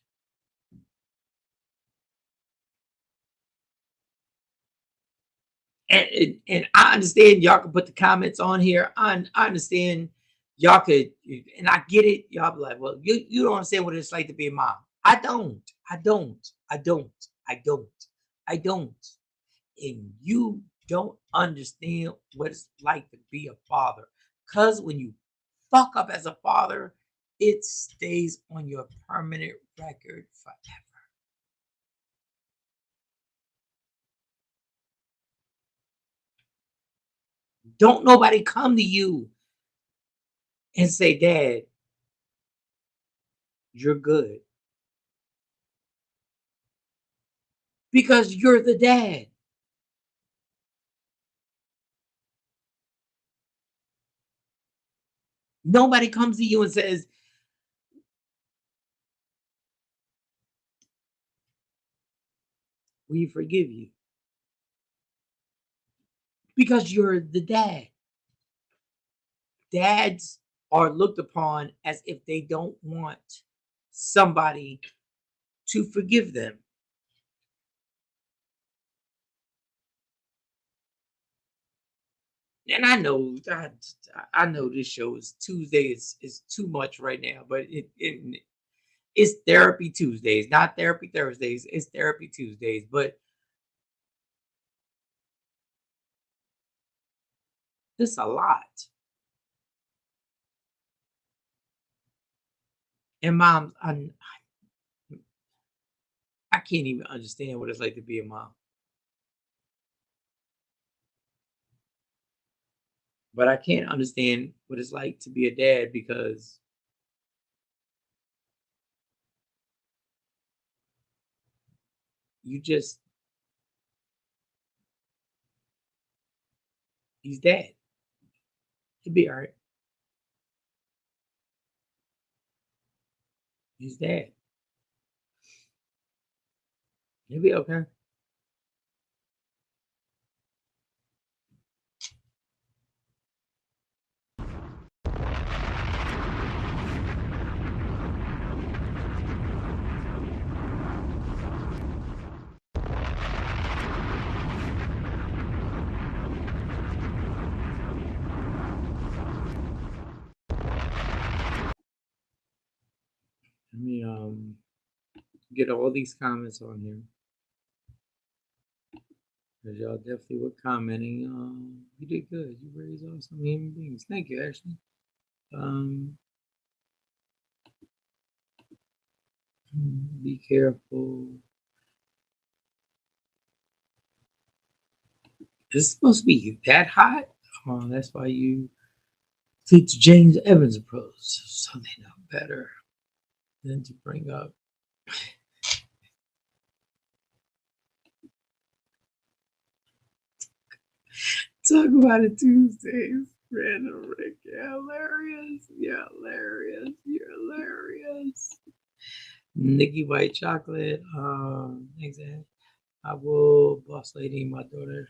And I understand y'all can put the comments on here. I understand y'all could, and I get it. Y'all be like, well, you don't understand what it's like to be a mom. I don't. And you don't understand what it's like to be a father. Because when you fuck up as a father, it stays on your permanent record forever. Don't nobody come to you and say, Dad, you're good. Because you're the dad. Nobody comes to you and says, we forgive you. Because you're the dad. Dads are looked upon as if they don't want somebody to forgive them. And I know this show is Tuesday is too much right now, but it's therapy Tuesdays, not therapy Thursdays. It's therapy Tuesdays, but it's a lot. And moms, I can't even understand what it's like to be a mom. But I can't understand what it's like to be a dad because you just he's dad. He'll be all right. He's dad. He'll be okay. Let me get all these comments on here. Because y'all definitely were commenting. You did good. You raised awesome human beings. Thank you, Ashley. Be careful. Is it supposed to be that hot? That's why you teach James Evans approach, so they know better than to bring up. Talk about it Tuesdays. Random Rick. Yeah, hilarious. Yeah, hilarious. You're hilarious. Nikki White Chocolate. Thanks, Ed. I will, boss lady, my daughter.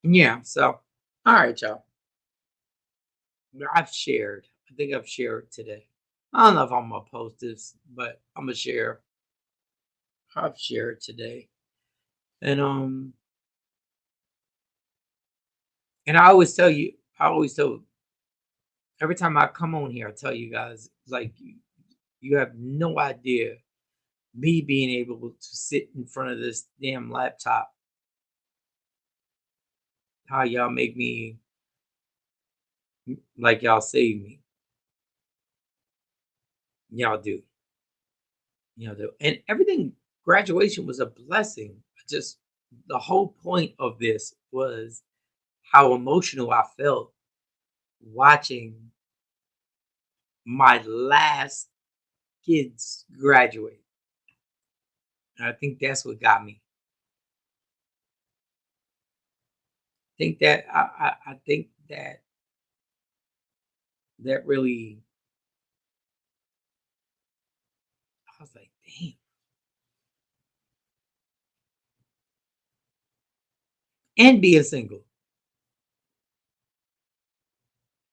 Yeah, so, all right, y'all. I've shared. I think I've shared today. I don't know if I'm going to post this, but I'm going to share. I've shared today. And I always tell you, every time I come on here, I tell you guys, like, you have no idea me being able to sit in front of this damn laptop, how y'all make me, like, y'all save me. Y'all do. Y'all do. And everything, graduation was a blessing. Just the whole point of this was how emotional I felt watching my last kids graduate. And I think that's what got me. I think that really, I was like, damn. And being single.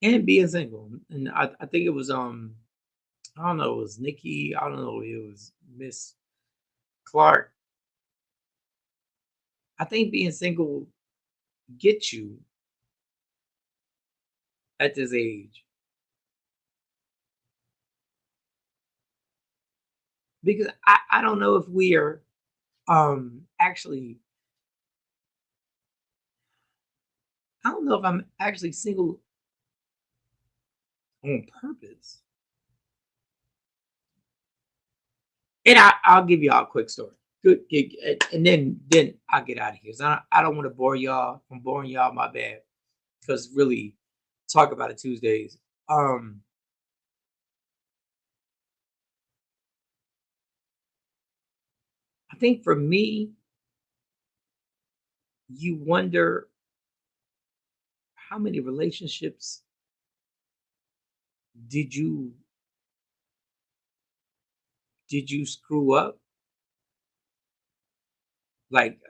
And being single. And I think it was I don't know, it was Nikki, I don't know, it was Miss Clark. I think being single gets you at this age. Because I don't know if we are Actually, I don't know if I'm actually single on purpose. And I'll give y'all a quick story. Good, and then I'll get out of here. So I don't want to bore y'all. If I'm boring y'all, my bad. Because really, talk about it Tuesdays. I think for me, you wonder how many relationships did you screw up? Like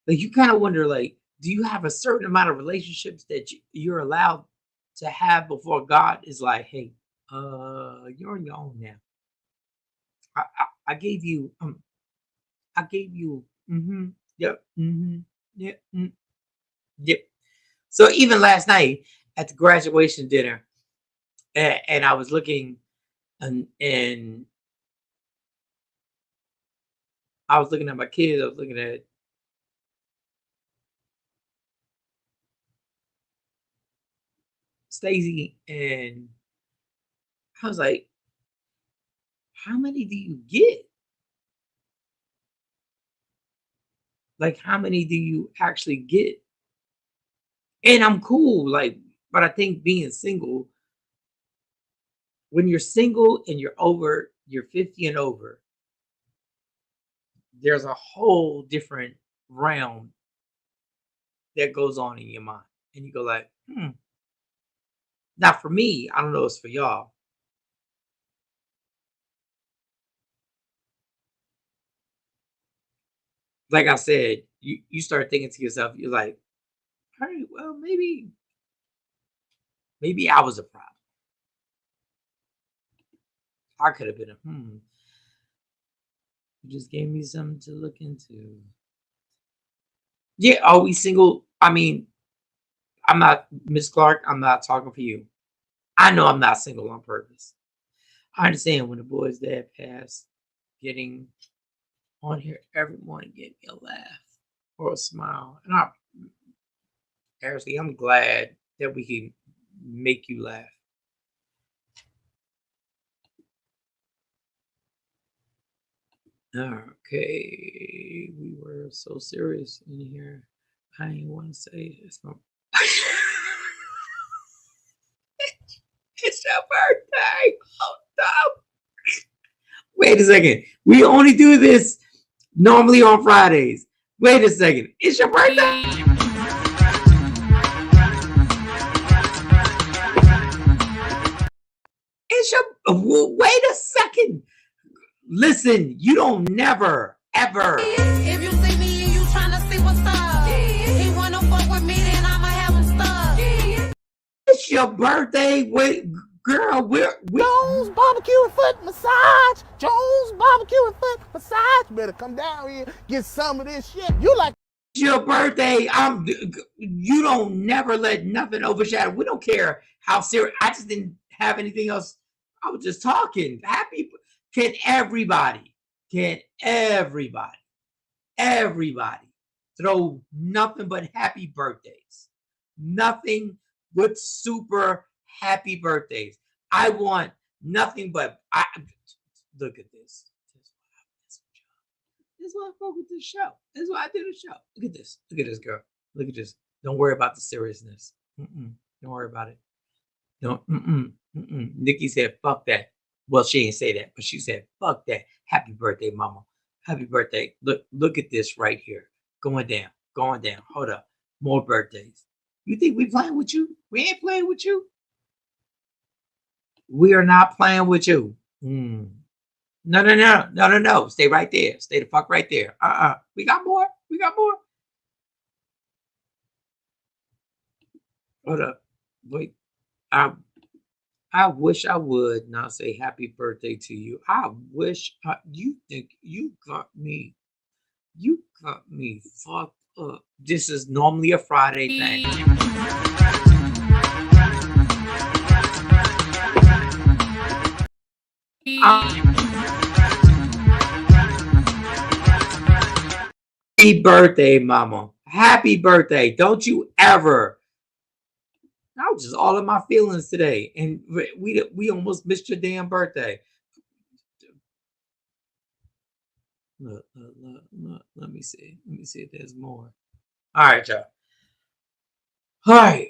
you kind of wonder, like, do you have a certain amount of relationships that you're allowed to have before God is like, hey, you're on your own now. I gave you yep, yep, yep. So even last night at the graduation dinner, and I was looking and I was looking at my kids, I was looking at Stacey, and I was like, how many do you get? Like, how many do you actually get? And I'm cool, like, but I think being single, when you're single and you're 50 and over, there's a whole different realm that goes on in your mind. And you go like, Now for me, I don't know if it's for y'all. Like I said, you start thinking to yourself, you're like, all right, well, maybe I was a problem. I could have been a You just gave me something to look into. Yeah, are we single? I mean, I'm not, Miss Clark, I'm not talking for you. I know I'm not single on purpose. I understand when the boys' dad passed, getting on here every morning gave me a laugh or a smile. And I'm glad that we can make you laugh. Okay, we were so serious in here. I ain't want to say it's my it's your birthday. Oh no. Wait a second. We only do this normally on Fridays. Wait a second. It's your birthday. Wait a second. Listen, you don't never, ever. If you see me and you trying to see what's up, he wanna fuck with me, then I'ma have him stuck. It's your birthday. Wait, girl, we're Jones barbecue and foot massage. Jones barbecue and foot massage. You better come down here, get some of this shit. You like your birthday. You don't never let nothing overshadow. We don't care how serious. I just didn't have anything else. I was just talking. Happy. Can everybody throw nothing but happy birthdays? Nothing but super happy birthdays. I want nothing but look at this. This is why I fuck with this show. This is why I do the show. Look at this. Look at this, girl. Look at this. Don't worry about the seriousness. Don't worry about it. Don't. Nikki said, fuck that. Well, she didn't say that, but she said, fuck that. Happy birthday, mama. Happy birthday. Look at this right here. Going down. Hold up. More birthdays. You think we playing with you? We ain't playing with you. We are not playing with you. No. Stay right there. Stay the fuck right there. We got more. Hold up. Wait. I wish I would not say happy birthday to you. I wish you think you got me fucked up. This is normally a Friday thing. Happy birthday, mama. Happy birthday. Don't you ever. I was just all in my feelings today. And we almost missed your damn birthday. Look, let me see. Let me see if there's more. All right, y'all. All right.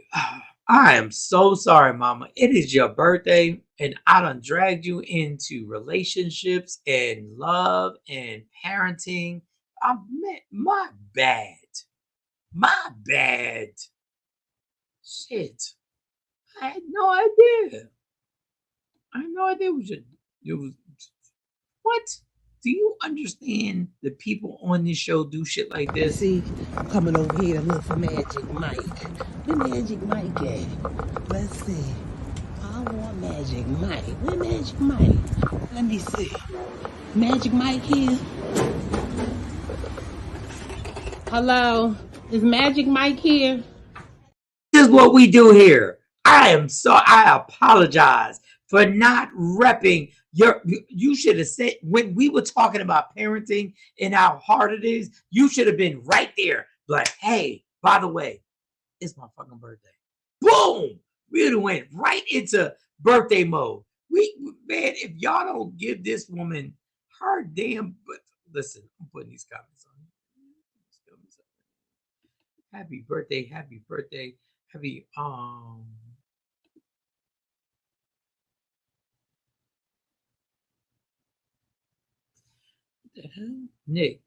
I am so sorry, mama. It is your birthday, and I done dragged you into relationships and love and parenting. My bad. My bad. Shit. I had no idea. I had no idea it was what? Do you understand the people on this show do shit like this? See, I'm coming over here to look for Magic Mike. Where Magic Mike at? Let's see. I want Magic Mike. Where Magic Mike? Let me see. Magic Mike here? Hello? Is Magic Mike here? This is what we do here. I apologize for not repping you should have said when we were talking about parenting and how hard it is, you should have been right there. Like, hey, by the way, it's my fucking birthday. Boom! We would have went right into birthday mode. Man, if y'all don't give this woman her damn listen, I'm putting these comments on. Happy birthday, happy birthday, happy the hell? Nick,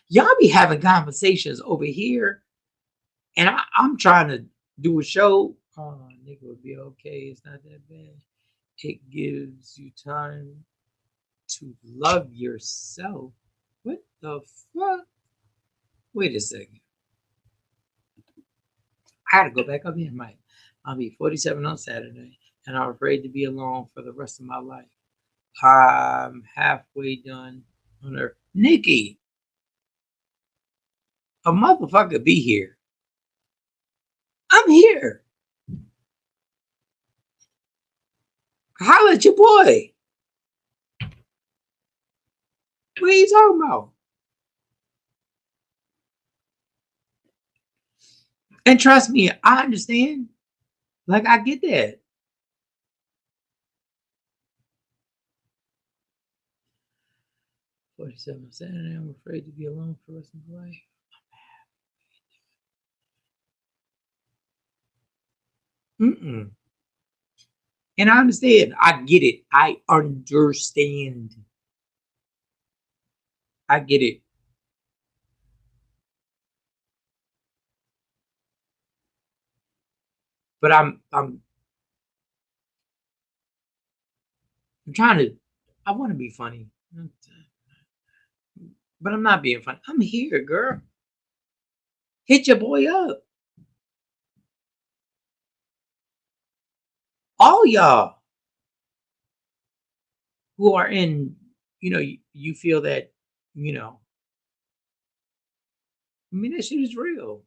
y'all be having conversations over here, and I'm trying to do a show. Oh, Nick will be okay. It's not that bad. It gives you time to love yourself. What the fuck? Wait a second. I had to go back up here, Mike. I'll be 47 on Saturday, and I'm afraid to be alone for the rest of my life. I'm halfway done on Earth. Nikki, a motherfucker be here. I'm here. Holla at your boy. What are you talking about? And trust me, I understand. Like, I get that. "47 Saturday, I'm afraid to be alone for the rest of my life." Mm-mm. And I understand. I get it. I understand. I get it. But I'm trying to. I want to be funny, but I'm not being funny. I'm here, girl. Hit your boy up. All y'all who are in, you feel that, I mean, that shit is real.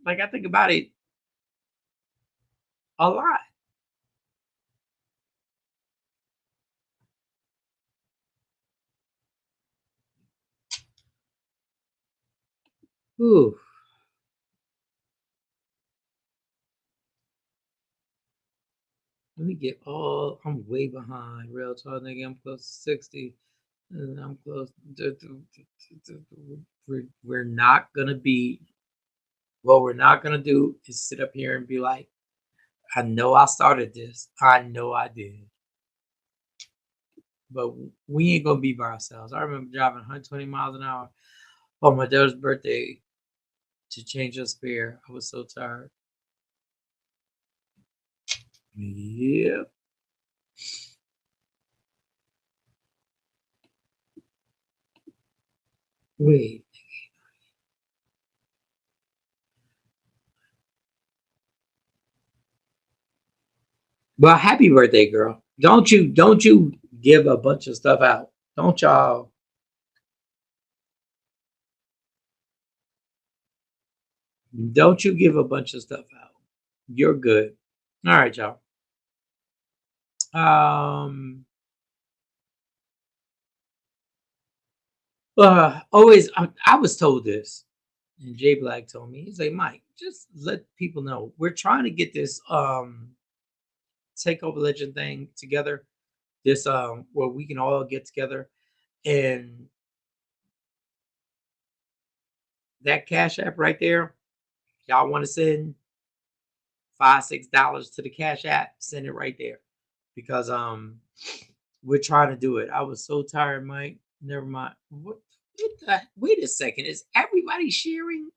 Like, I think about it a lot. Ooh. Let me get I'm way behind. Real talk, nigga. I'm close to 60. And I'm close. We're not going to be, what we're not going to do is sit up here and be like, I know I started this. I know I did. But we ain't going to be by ourselves. I remember driving 120 miles an hour on my daughter's birthday to change her spare. I was so tired. Yeah. Wait. Well, happy birthday, girl. Don't you give a bunch of stuff out. Don't y'all. Don't you give a bunch of stuff out. You're good. All right, y'all. Always, I was told this, and Jay Black told me, he's like, Mike, just let people know we're trying to get this takeover legend thing together. This where we can all get together, and that Cash App right there, y'all want to send $5-6 to the Cash App, send it right there, because we're trying to do it. I was so tired, Mike. Never mind. Wait a second. Is everybody sharing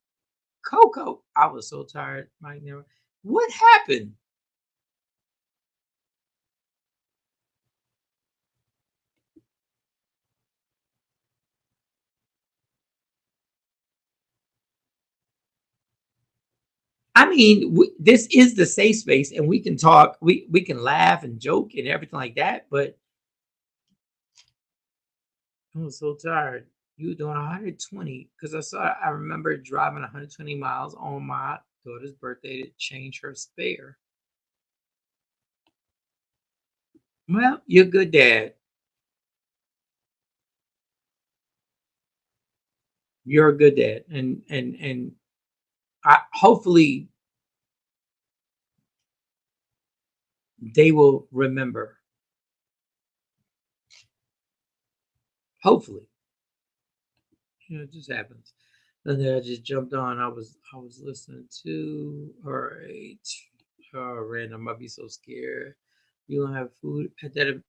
Coco? I was so tired, Mike. Never. What happened? I mean, this is the safe space, and we can talk. We can laugh and joke and everything like that. But I was so tired. You were doing 120 because I remember driving 120 miles on my daughter's birthday to change her spare. Well, you're a good dad. You're a good dad, and hopefully they will remember. Hopefully, it just happens. And then I just jumped on. I was listening to. All right. Oh, random. I'd be so scared. You don't have food at that.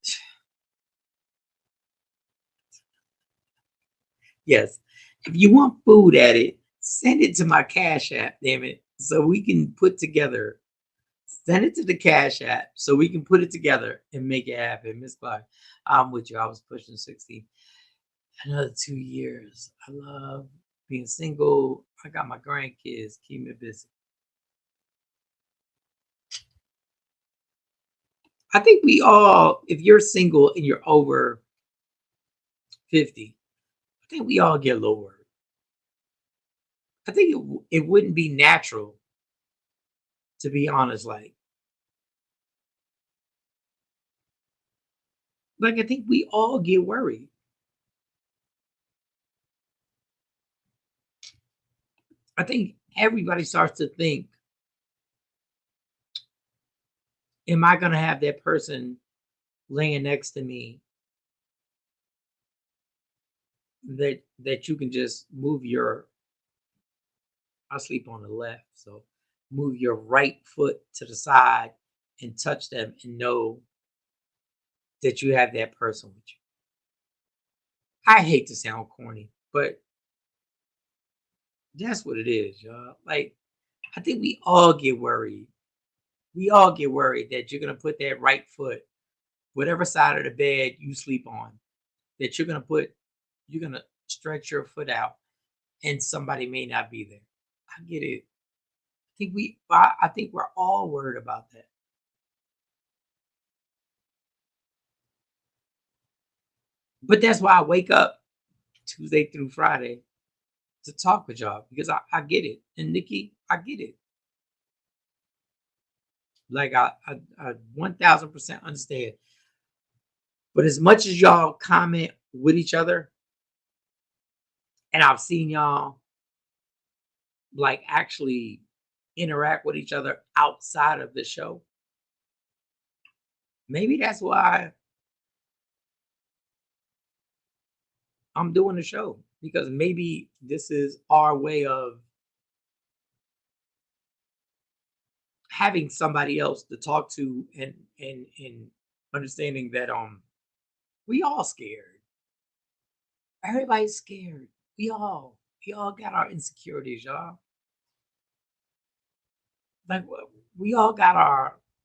Yes. If you want food at it, send it to my Cash App, damn it. So we can put together. Send it to the Cash App so we can put it together and make it happen. Miss Clark, I'm with you. I was pushing 60. Another 2 years. I love being single. I got my grandkids. Keep me busy. I think we all, if you're single and you're over 50, I think we all get a little worried. I think it wouldn't be natural, to be honest. Like I think we all get worried. I think everybody starts to think, am I going to have that person laying next to me that you can just move your, I sleep on the left, so move your right foot to the side and touch them and know that you have that person with you. I hate to sound corny, but that's what it is, y'all. Like, I think we all get worried. We all get worried that you're gonna put that right foot, whatever side of the bed you sleep on, that you're gonna stretch your foot out and somebody may not be there. I get it. I think we're all worried about that. But that's why I wake up Tuesday through Friday to talk with y'all, because I get it. And Nikki, I get it. Like I 1000% understand. But as much as y'all comment with each other, and I've seen y'all like actually interact with each other outside of the show, maybe that's why I'm doing the show, because maybe this is our way of having somebody else to talk to, and understanding that we all scared. Everybody's scared. We all got our insecurities, y'all. Like we all got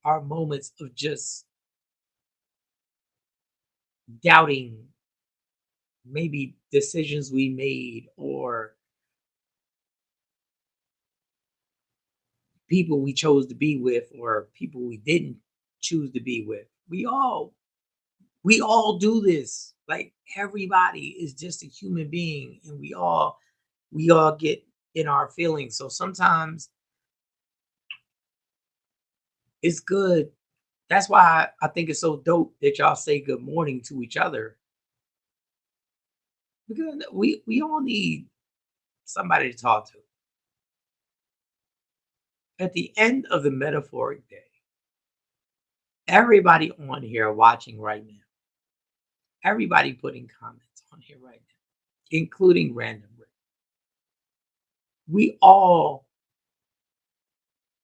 our moments of just doubting maybe decisions we made, or people we chose to be with, or people we didn't choose to be with. We all do this. Like everybody is just a human being, and we all get in our feelings. So sometimes it's good. That's why I think it's so dope that y'all say good morning to each other. Because we all need somebody to talk to. At the end of the metaphoric day, everybody on here watching right now, everybody putting comments on here right now, including Random Rick, we all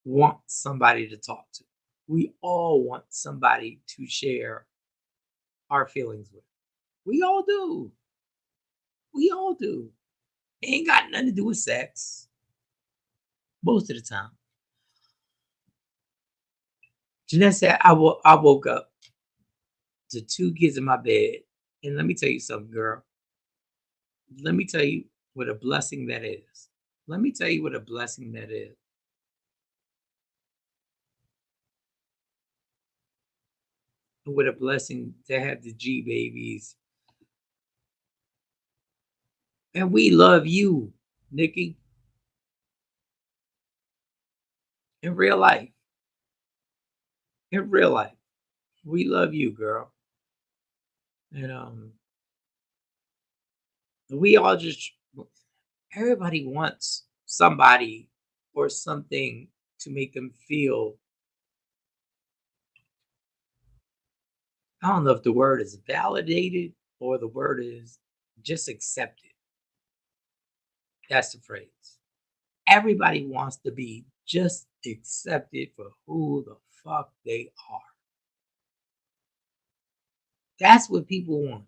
want somebody to talk to. We all want somebody to share our feelings with. We all do. We all do. It ain't got nothing to do with sex. Most of the time. Jeanette said, I woke up to 2 kids in my bed. And let me tell you something, girl. Let me tell you what a blessing that is. Let me tell you what a blessing that is. What a blessing to have the G babies. And we love you, Nikki. In real life. In real life. We love you, girl. And we all just, everybody wants somebody or something to make them feel, I don't know if the word is validated or the word is just accepted. That's the phrase. Everybody wants to be just accepted for who the fuck they are. That's what people want.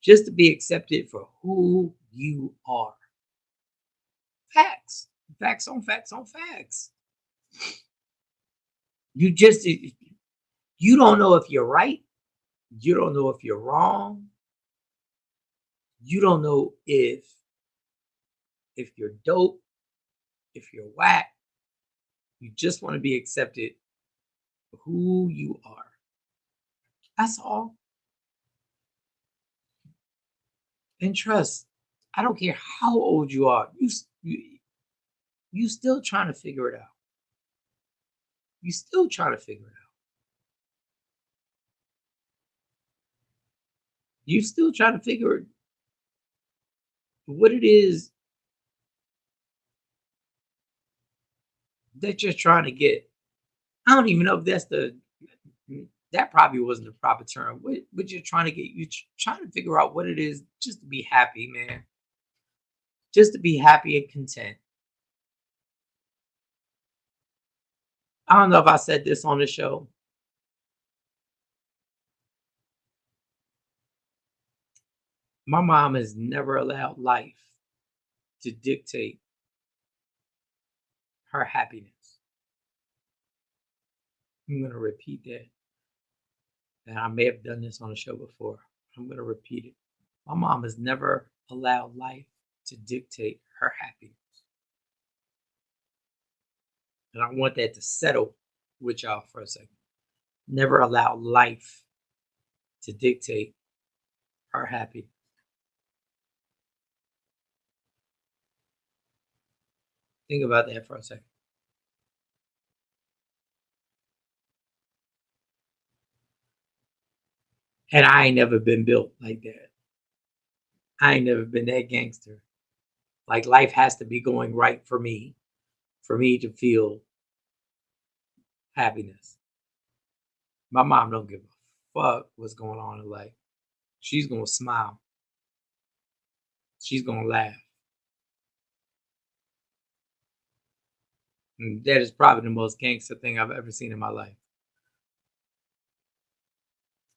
Just to be accepted for who you are. Facts. Facts on facts on facts. You don't know if you're right. You don't know if you're wrong. You don't know if you're dope, if you're whack. You just want to be accepted for who you are. That's all. And trust, I don't care how old you are. You still trying to figure it out. You still trying to figure it out. You still trying to figure what it is that you're trying to get. I don't even know if that probably wasn't the proper term. What you're trying to get, you're trying to figure out what it is just to be happy, man. Just to be happy and content. I don't know if I said this on the show. My mom has never allowed life to dictate her happiness. I'm going to repeat that. And I may have done this on the show before. I'm going to repeat it. My mom has never allowed life to dictate her happiness. And I want that to settle with y'all for a second. Never allowed life to dictate her happiness. Think about that for a second. And I ain't never been built like that. I ain't never been that gangster. Like life has to be going right for me to feel happiness. My mom don't give a fuck what's going on in life. She's gonna smile. She's gonna laugh. And that is probably the most gangster thing I've ever seen in my life.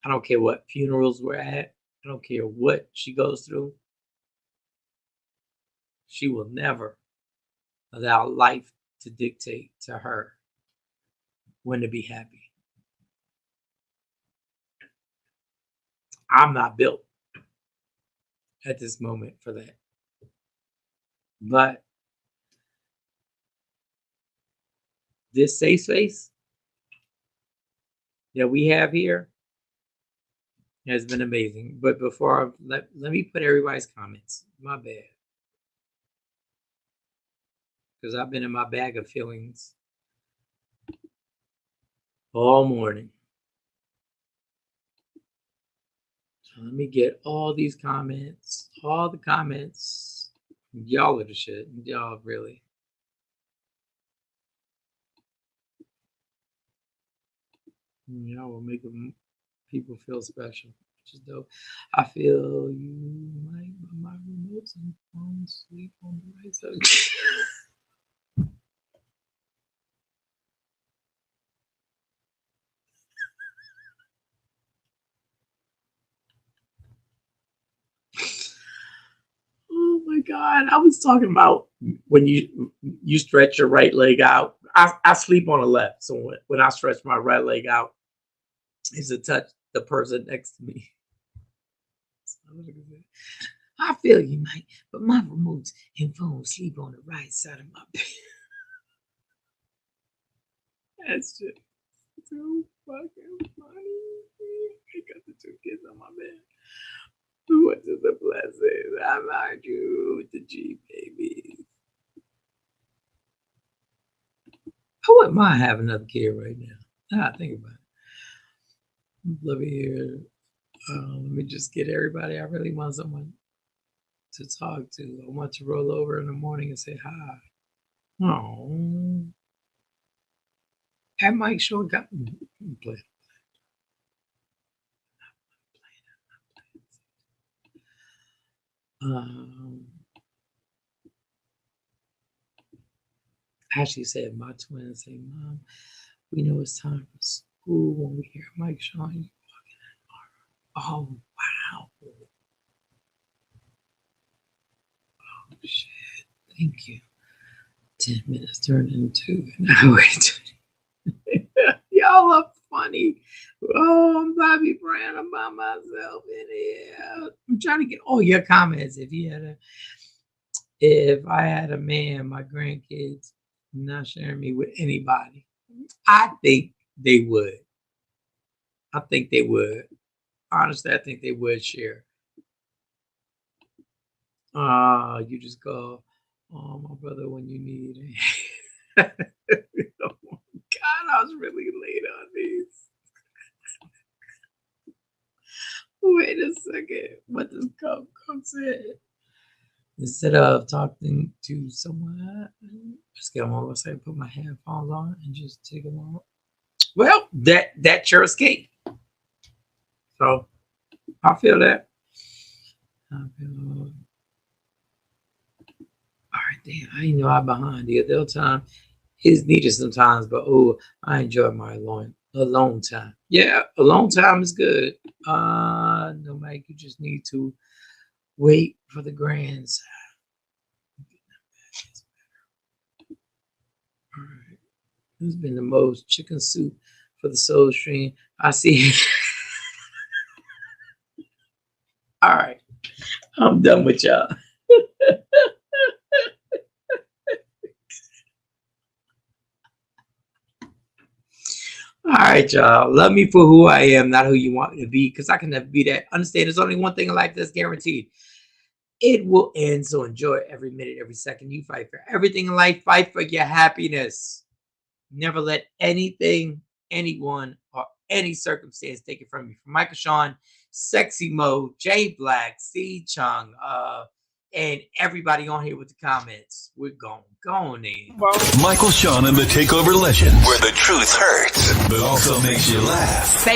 I don't care what funerals we're at. I don't care what she goes through. She will never allow life to dictate to her when to be happy. I'm not built at this moment for that. But this safe space that we have here has been amazing. But before let me put everybody's comments. My bad. Because I've been in my bag of feelings all morning. Let me get all these comments. All the comments. Y'all are the shit. Y'all really. Y'all will make people feel special, which is dope. I feel you like my remotes and phones sleep on the right side. Oh my God. I was talking about when you stretch your right leg out. I sleep on the left. So when I stretch my right leg out, it's to touch the person next to me. I feel you, Mike, but my remotes and phones sleep on the right side of my bed. That's just so fucking funny. I got the two kids on my bed. What is a blessing? I like you with the G baby. I wouldn't mind having another kid right now. Now I think about it. Let me hear. Let me just get everybody. I really want someone to talk to. I want to roll over in the morning and say hi. Oh. Have Mike Shawn got me. Play. Ashley said, my twins say, Mom, we know it's time for school when we hear Mike Shawn walking in. Oh, wow. Oh, shit. Thank you. 10 minutes turned into an hour. Y'all are funny. Oh, I'm Bobby Brown. I'm by myself in here. I'm trying to get all your comments. If I had a man, my grandkids not sharing me with anybody, I think they would. Honestly, I think they would share. You just go, oh, my brother, when you need it. Oh, God, I was really late on these. Wait a second. What does Coach say? Instead of talking to someone, just get on my website, put my headphones on, and just take them off. Well, that's your escape. So I feel that. All right, damn. I didn't know I'm behind. The other time is needed sometimes, but I enjoy my alone time. Yeah, alone time is good. No, Mike, you just need to wait for the grands. All right. Who's been the most chicken soup for the soul stream? I see. All right. I'm done with y'all. All right, y'all. Love me for who I am, not who you want me to be, because I can never be that. Understand there's only one thing in life that's guaranteed. It will end, so enjoy every minute, every second. You fight for everything in life. Fight for your happiness. Never let anything, anyone, or any circumstance take it from you. From Michael Shawn, Sexy Mo, Jay Black, C. Chung, and everybody on here with the comments. We're going in. Michael Shawn and the Takeover Legend, where the truth hurts, but also makes you laugh.